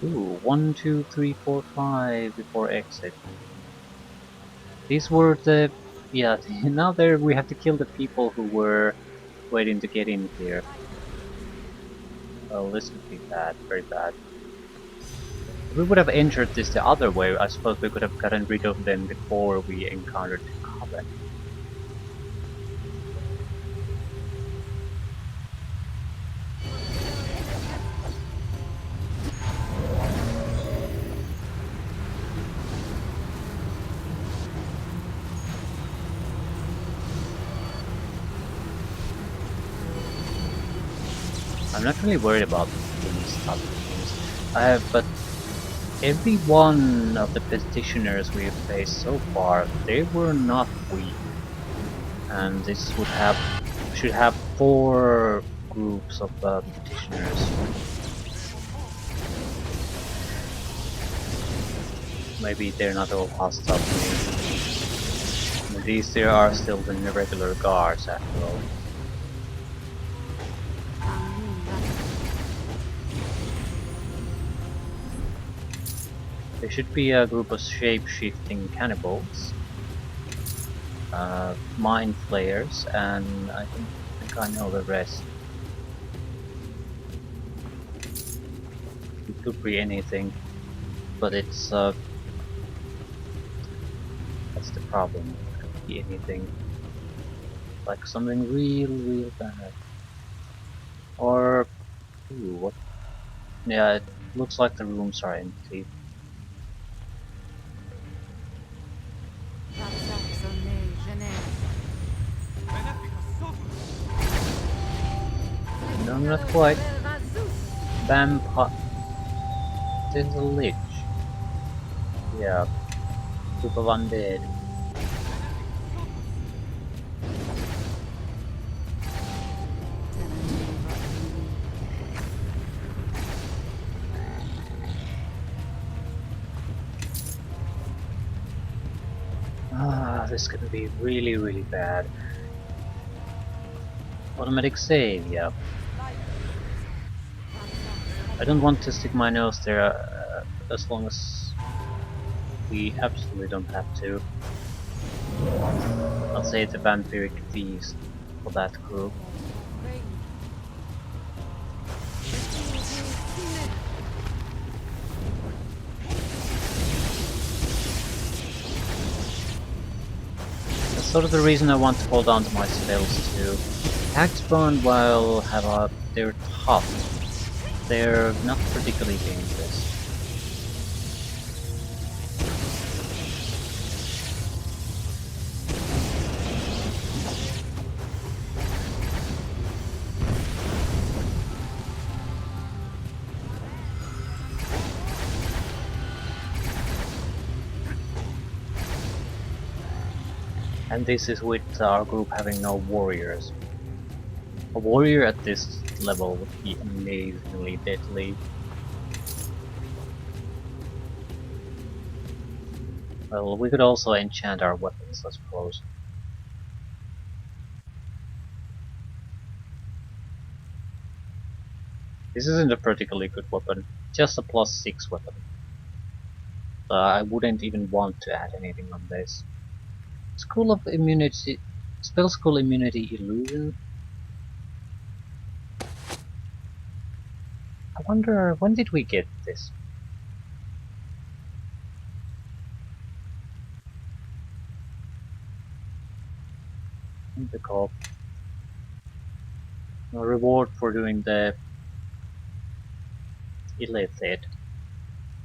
Ooh, 1, 2, 3, 4, 5 before exit. These were the... yeah, now there we have to kill the people who were waiting to get in here. Oh, this would be bad, very bad. If we would have entered this the other way, I suppose we could have gotten rid of them before we encountered the coven. I'm not really worried about these type of things. But every one of the petitioners we've faced so far, they were not weak. And this should have 4 groups of petitioners. maybe they're not all hostile to me. At least there are still the irregular guards after all. There should be a group of shape-shifting cannibals, mind flayers, and I think I know the rest. It could be anything, but it's that's the problem. It could be anything, like something real bad, or ooh, what? Yeah, it looks like the rooms are empty. No, not quite. Vampire. There's a lich. Yeah, group of undead. Ah, this is gonna be really bad. Automatic save, yeah. I don't want to stick my nose there as long as we absolutely don't have to. I'll say the vampiric feast for that group. That's sort of the reason I want to hold on to my spells too. Attacks burned while they're tough. They're not particularly dangerous. And this is with our group having no warriors. A warrior at this level would be amazingly deadly. Well, we could also enchant our weapons, I suppose. This isn't a particularly good weapon, just a +6 weapon. So I wouldn't even want to add anything on this. School of Immunity, Spell School Immunity Illusion. I wonder, when did we get this? The call. A reward for doing the Illithid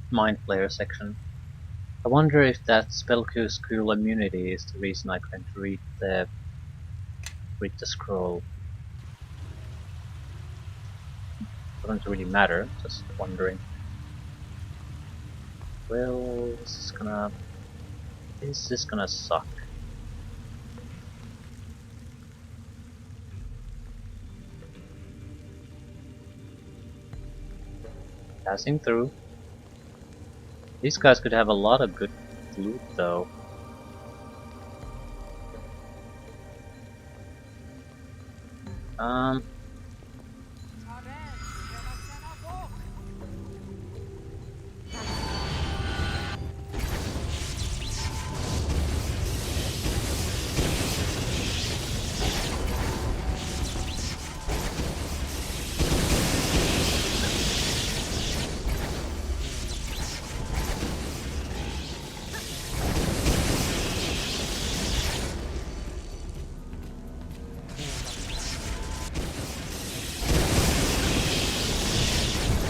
Mind Flayer section. I wonder if that Spellschool immunity is the reason I couldn't read the scroll. Doesn't really matter, just wondering. Well, this is gonna suck. Passing through. These guys could have a lot of good loot though.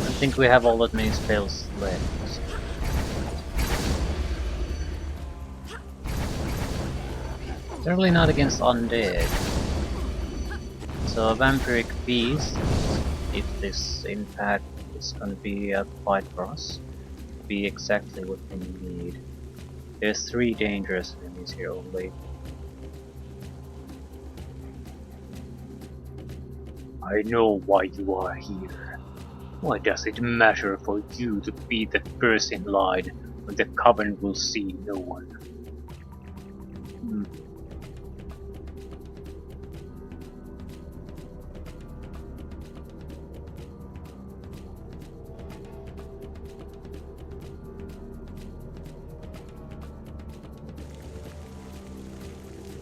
I think we have all that many spells left. Certainly not against undead. So a vampiric beast, if this in fact is gonna be a fight for us, would be exactly what we need. There's 3 dangerous enemies here only. I know why you are here. Why does it matter for you to be the first in line? but the coven will see no one.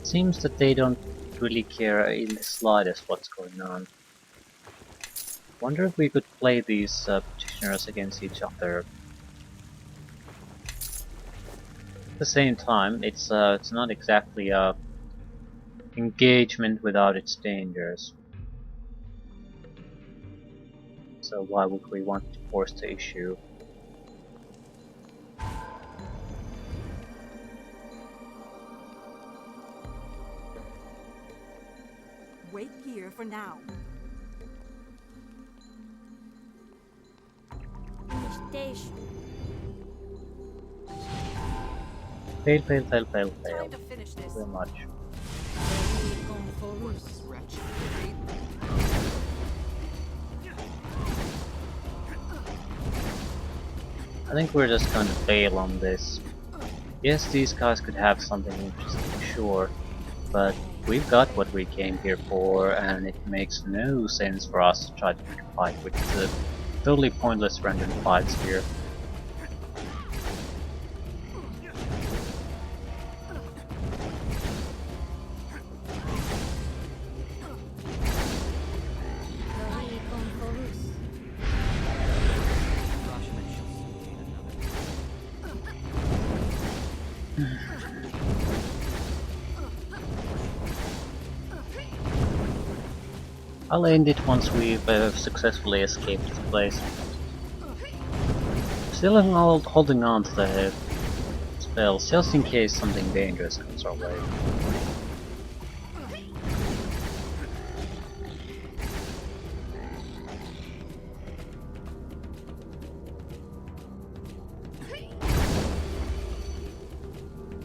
Seems that they don't really care in the slightest what's going on. Wonder if we could play these petitioners against each other. At the same time, it's not exactly a engagement without its dangers. So why would we want to force the issue? Wait here for now. Station. Fail, fail, fail, fail, fail. Time to finish this. Very much. Wretch. I think we're just going to fail on this. Yes, these guys could have something interesting, sure, but we've got what we came here for, and it makes no sense for us to try to pick a fight with the totally pointless random fights here. I'll end it once we've successfully escaped this place. Still holding on to the spells, just in case something dangerous comes our way.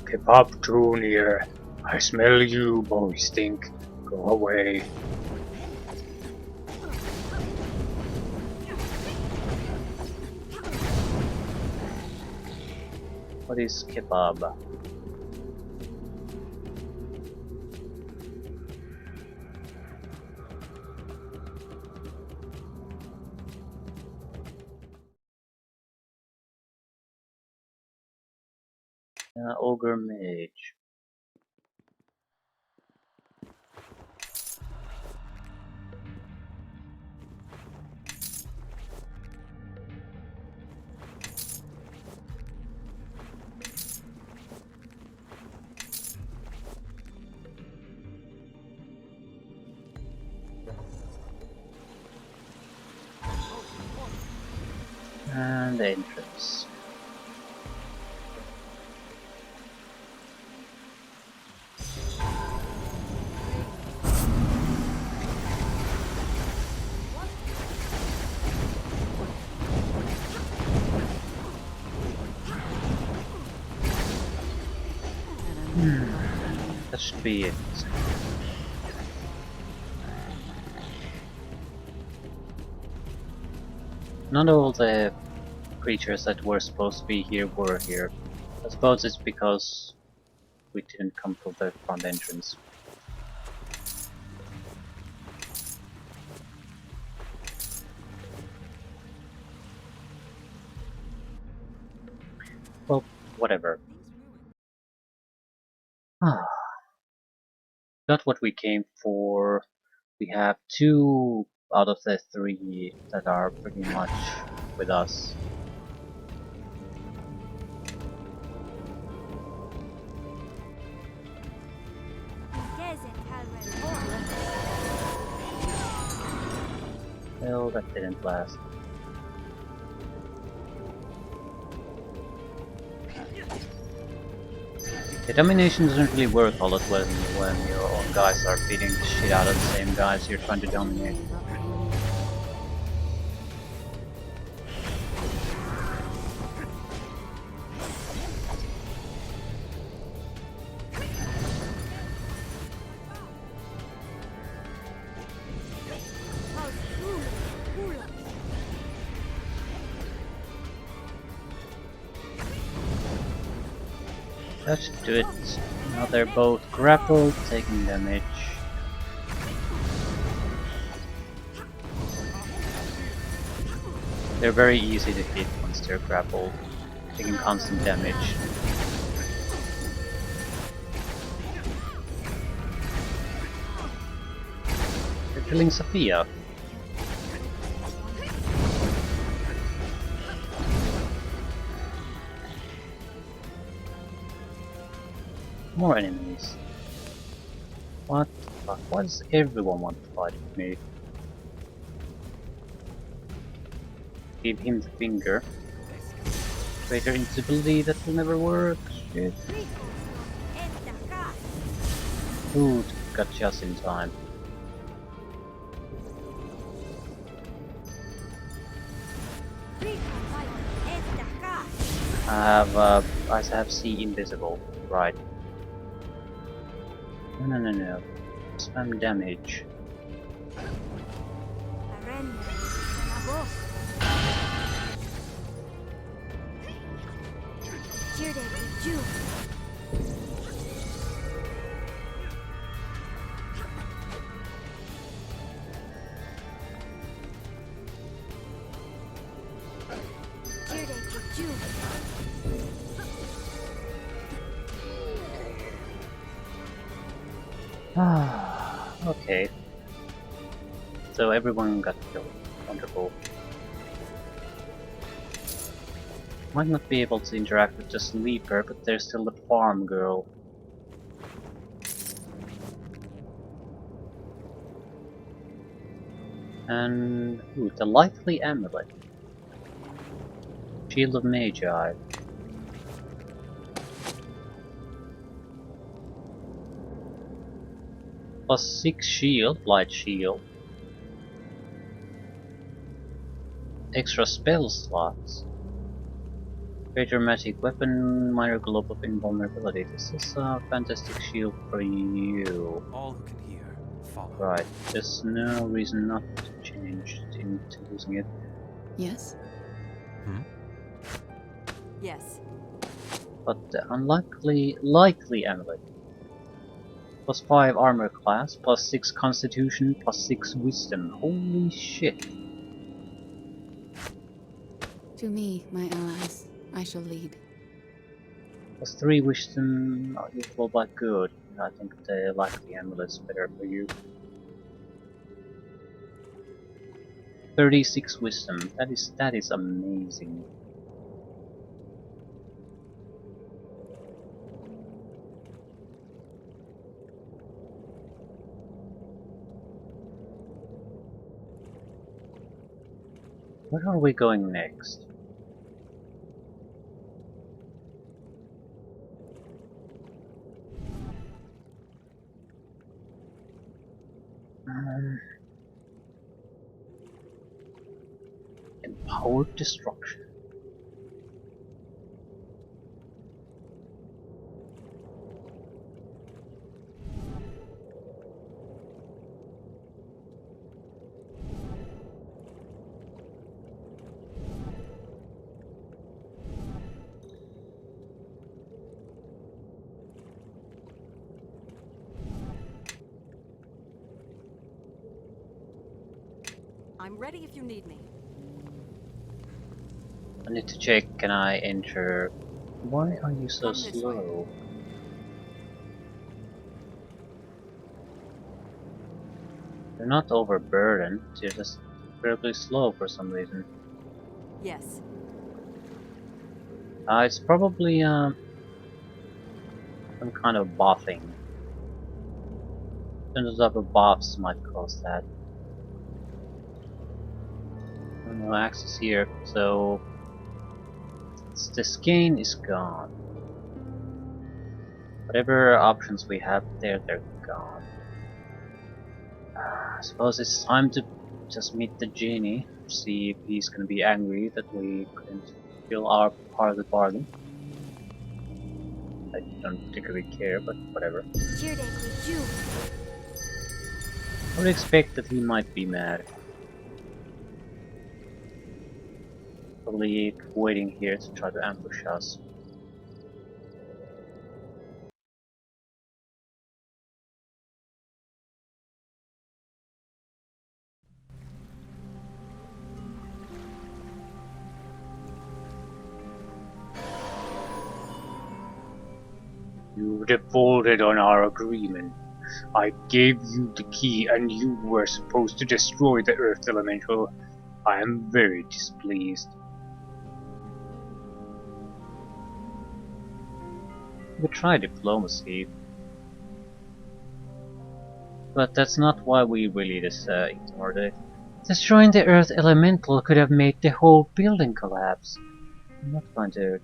Kebab Junior, I smell you, boy stink. Go away. What is kebab? Ogre mage. And entrance. That should be it. Not all the creatures that were supposed to be here were here. I suppose it's because we didn't come from the front entrance. Well, whatever. Got what we came for. We have 2 out of the 3 that are pretty much with us. Well, that didn't last. The domination doesn't really work all that well when your own guys are beating the shit out of the same guys you're trying to dominate. That should do it. Now they're both grappled, taking damage. They're very easy to hit once they're grappled, taking constant damage. They're killing Sophia. More enemies. What the fuck? Why does everyone want to fight with me? Give him the finger. Greater invisibility, that will never work. Shit. Ooh, got just in time. I have C invisible, right. No. Spam damage. Okay. So everyone got killed. Wonderful. Might not be able to interact with the sleeper, but there's still the farm girl. And ooh, the likely amulet. Shield of Magi. +6 shield, light shield. Extra spell slots. Greater magic weapon, minor globe of invulnerability. This is a fantastic shield for you. All who can hear, follow. Right, there's no reason not to change into using it. Yes? Yes. But the likely amulet. +5 armor class, +6 constitution, +6 wisdom. Holy shit. To me, my allies, I shall lead. +3 wisdom, not usable but good. I think the likely amulet's better for you. 36 wisdom. That is amazing. Where are we going next? Empowered destruction. I'm ready if you need me. I need to check, can I enter... Why are you so Come this way. slow? You're not overburdened, you're just incredibly slow for some reason. Yes. It's probably some kind of buffing. Some type of buffs might cause that. No access here, so the skein is gone. Whatever options we have there, they're gone. I suppose it's time to just meet the genie, see if he's gonna be angry that we couldn't fulfill our part of the bargain. I don't particularly care, but whatever. I would expect that he might be mad. Probably waiting here to try to ambush us. You defaulted on our agreement. I gave you the key and you were supposed to destroy the Earth Elemental. I am very displeased. We try diplomacy, but that's not why we really just ignored it. Destroying the Earth Elemental could have made the whole building collapse. I'm not going to...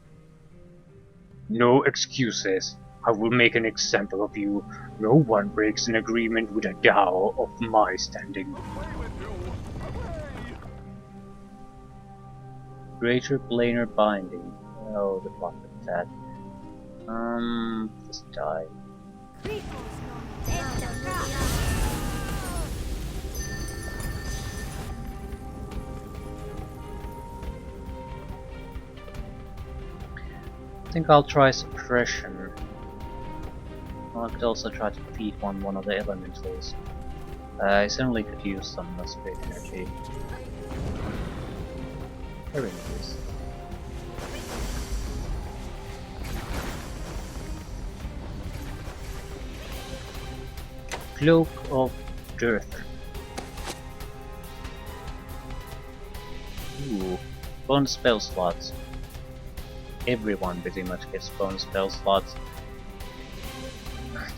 No excuses. I will make an example of you. No one breaks an agreement with a Dao of my standing. Greater planar binding. Oh, the fuck is that? Just die. I think I'll try suppression. I could also try to feed one of the elementals. I certainly could use some spirit energy. Very nice. Cloak of Dearth. Ooh, bonus spell slots. Everyone pretty much gets bonus spell slots.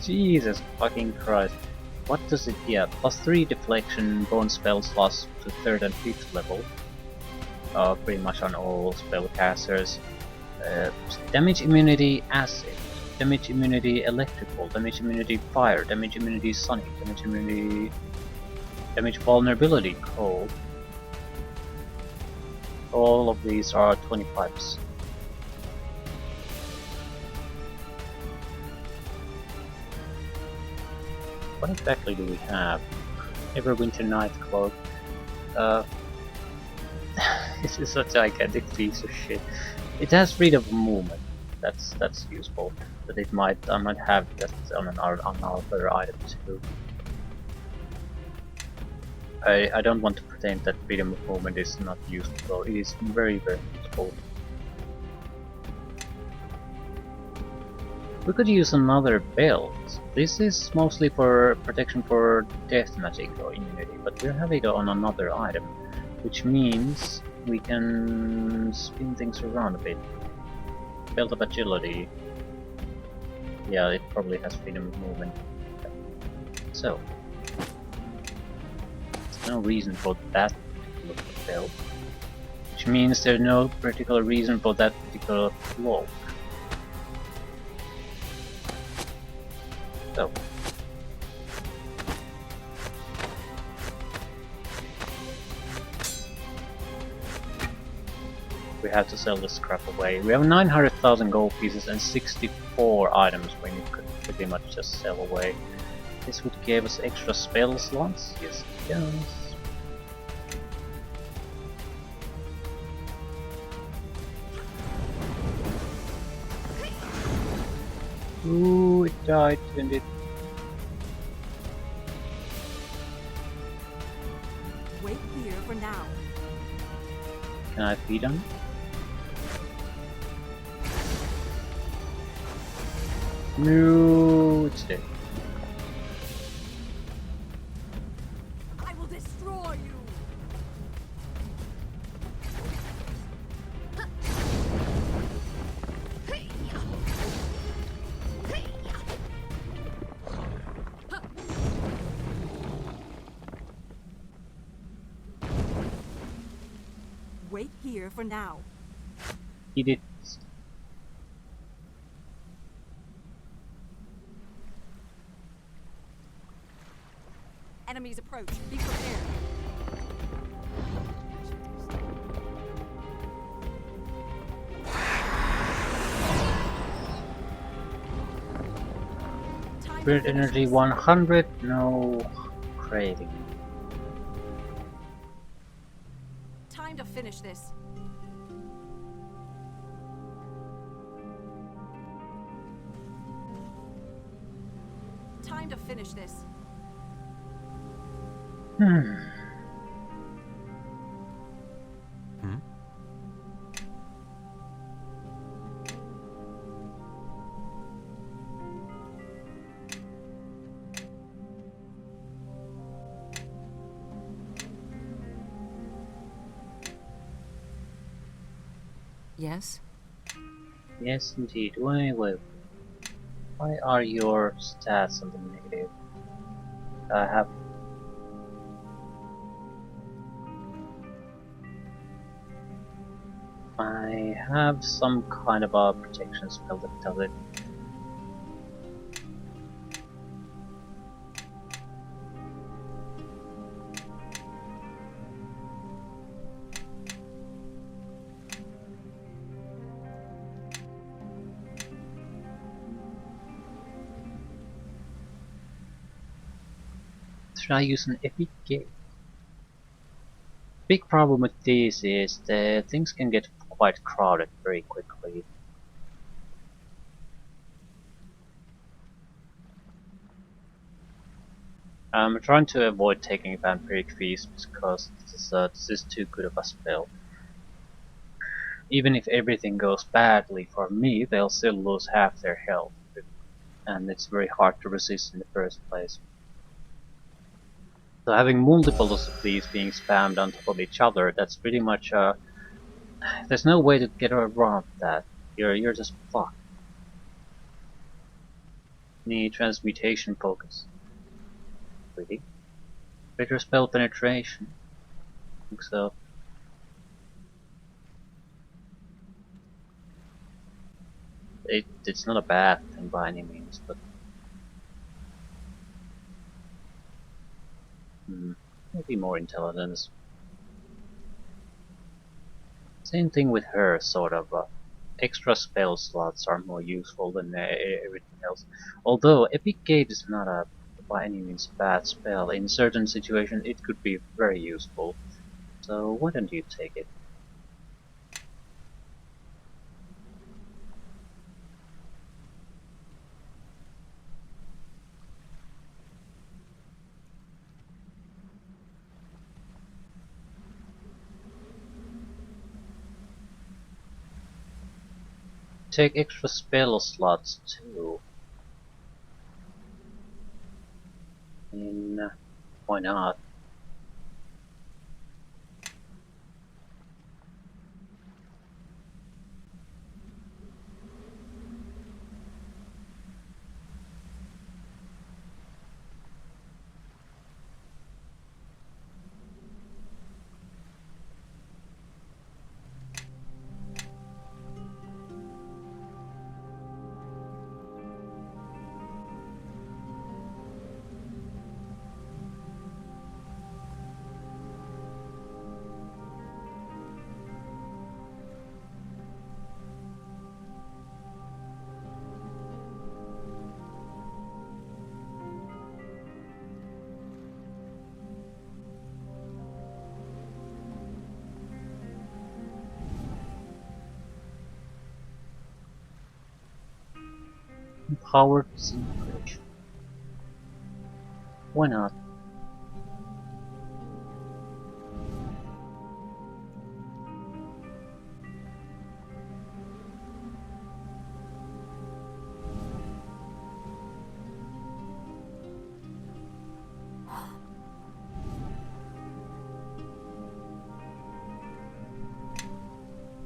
Jesus fucking Christ. What does it get? +3 deflection, bonus spell slots to 3rd and 5th level. Pretty much on all spellcasters. Damage immunity acid, damage immunity electrical, damage immunity fire, damage immunity sonic, damage immunity, damage vulnerability cold. All of these are 25%. What exactly do we have? Everwinter Night Cloak. This is such a gigantic piece of shit. It has freedom of movement. That's useful. But I might have that on another item too. I don't want to pretend that freedom of movement is not useful. It is very useful. We could use another belt. This is mostly for protection for death magic or immunity, but we're having it on another item, which means we can spin things around a bit. Belt of agility. Yeah, it probably has freedom of movement. So, there's no reason for that particular belt, which means there's no particular reason for that particular cloak. So, we have to sell this crap away. We have 900,000 gold pieces and 64 items we could pretty much just sell away. This would give us extra spell slots. Yes, it does. Ooh, it died, didn't it? Wait here for now. Can I feed on it? No, it's dead. I will destroy you. Wait here for now. He did. Enemies approach. Be prepared. Spirit energy 100, no craving. Time to finish this. Time to finish this. Hmm. Yes? Yes, indeed. Wait. Why are your stats on the negative? I have. I have some kind of a protection spell that does it. Should I use an epic gate? Big problem with these is that things can get quite crowded very quickly. I'm trying to avoid taking vampiric feast because this is too good of a spell. Even if everything goes badly for me, they'll still lose half their health, and it's very hard to resist in the first place. So having multiples of these being spammed on top of each other, that's pretty much there's no way to get around that. You're just fucked. Need transmutation focus. Really? Greater spell penetration. I think so. It's not a bad thing by any means, but maybe more intelligence. Same thing with her, sort of. Extra spell slots are more useful than everything else. Although Epic Gate is not a by any means bad spell. In certain situations, it could be very useful. So why don't you take it? Take extra spell slots too. I mean, why not? Empowered disintegration. Why not?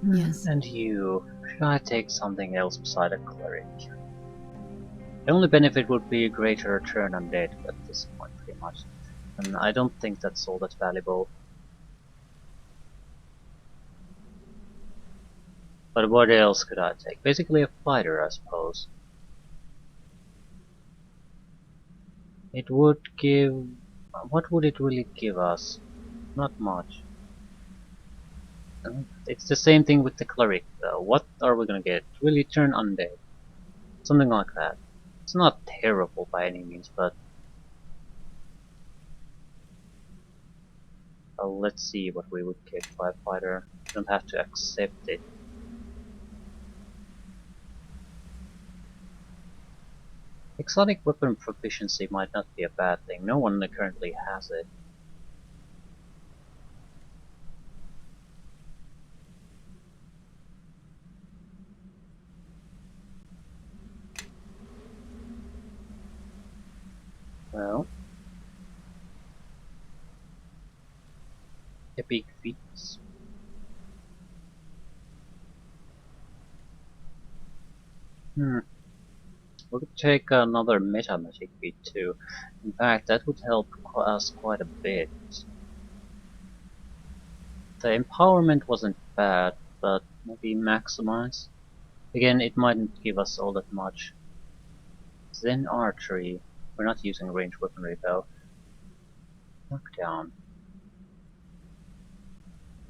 Yes. And you, should I take something else beside a cleric? The only benefit would be a greater return on dead at this point, pretty much. And I don't think that's all that valuable. But what else could I take? Basically a fighter, I suppose. It would give... What would it really give us? Not much. It's the same thing with the cleric, though. What are we gonna get? Really turn undead. Something like that. It's not terrible by any means, but... let's see what we would get for a fighter. You don't have to accept it. Exotic weapon proficiency might not be a bad thing. No one currently has it. Well, epic feats. Hmm. We could take another meta magic beat too. In fact, that would help us quite a bit. The empowerment wasn't bad, but maybe maximize? Again, it mightn't give us all that much. Then archery. We're not using ranged weaponry though. Knockdown.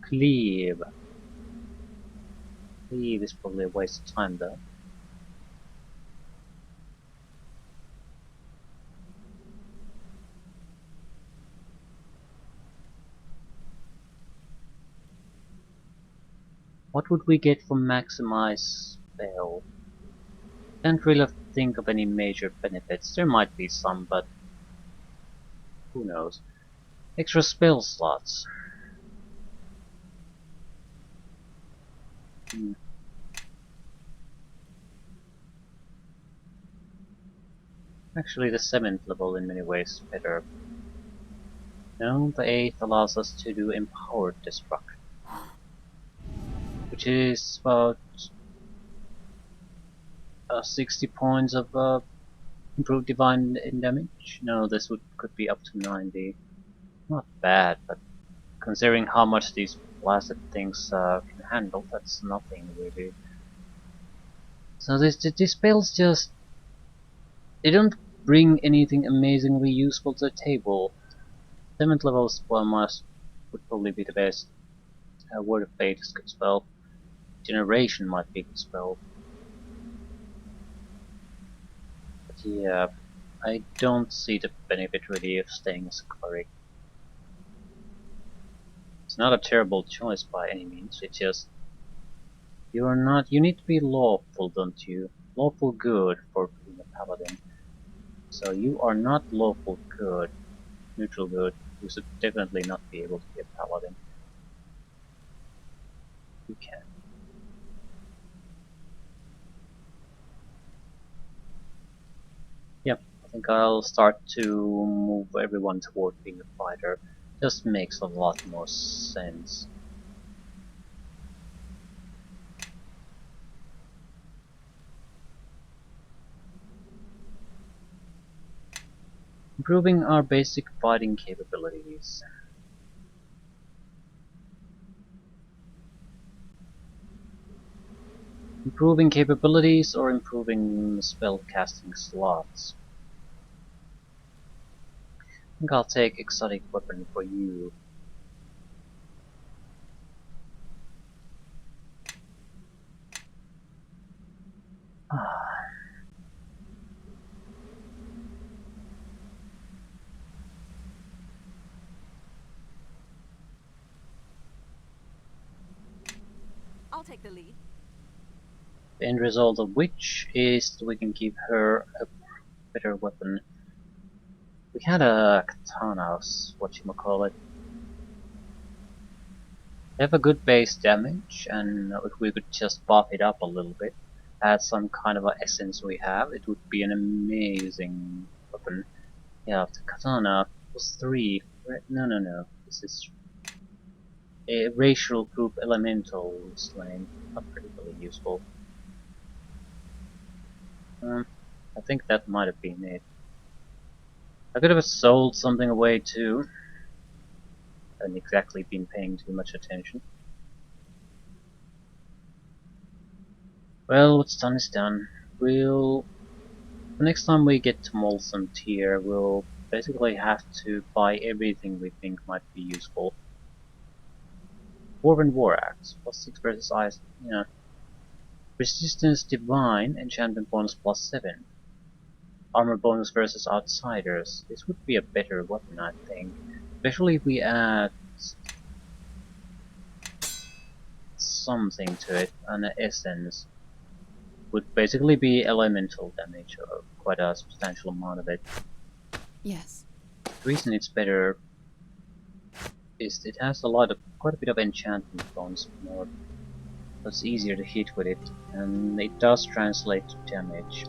Cleave. Cleave is probably a waste of time though. What would we get from maximize spell? Can't really think of any major benefits. There might be some, but who knows. Extra spell slots. Hmm. Actually, the 7th level in many ways is better. No, the 8th allows us to do empowered destruction, which is about 60 points of improved divine in damage. No, this could be up to 90. Not bad, but considering how much these blasted things can handle, that's nothing really. So these spells just, they don't bring anything amazingly useful to the table. 7th level spell must would probably be the best. Word of Fate is a good spell. Generation might be a good spell. But yeah, I don't see the benefit really of staying as a cleric. It's not a terrible choice by any means, it's just you need to be lawful, don't you? Lawful good for being a paladin. So you are not lawful good, neutral good. You should definitely not be able to be a paladin. You can. Yep, I think I'll start to move everyone toward being a fighter. Just makes a lot more sense. Improving our basic fighting capabilities. Improving capabilities or improving spell casting slots? I think I'll take exotic weapon for you. I'll take the lead. The end result of which is that we can give her a better weapon. We had a katana, whatchamacallit. They have a good base damage, and if we could just buff it up a little bit, add some kind of a essence we have, it would be an amazing weapon. Yeah, the katana was 3. No. This is a racial group elemental slaying. Not particularly useful. I think that might have been it. I could have sold something away too. I haven't exactly been paying too much attention. Well, what's done is done. The next time we get to Molson tier, we'll basically have to buy everything we think might be useful. Dwarven War Axe, +6 versus ice, yeah. Resistance Divine, enchantment bonus +7. Armor bonus versus outsiders. This would be a better weapon, I think. Especially if we add something to it, an essence. Would basically be elemental damage, or quite a substantial amount of it. Yes. The reason it's better is it has quite a bit of enchantment bonus more. So it's easier to hit with it, and it does translate to damage.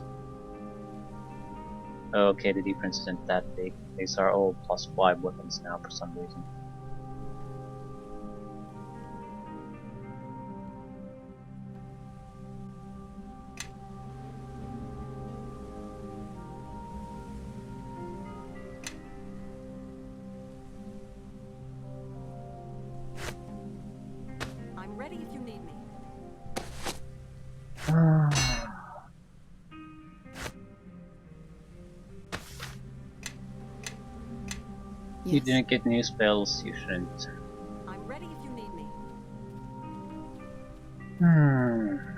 Okay, the difference isn't that big. These are all +5 weapons now for some reason. You Yes. didn't get new spells, you shouldn't. I'm ready if you need me. Hmm.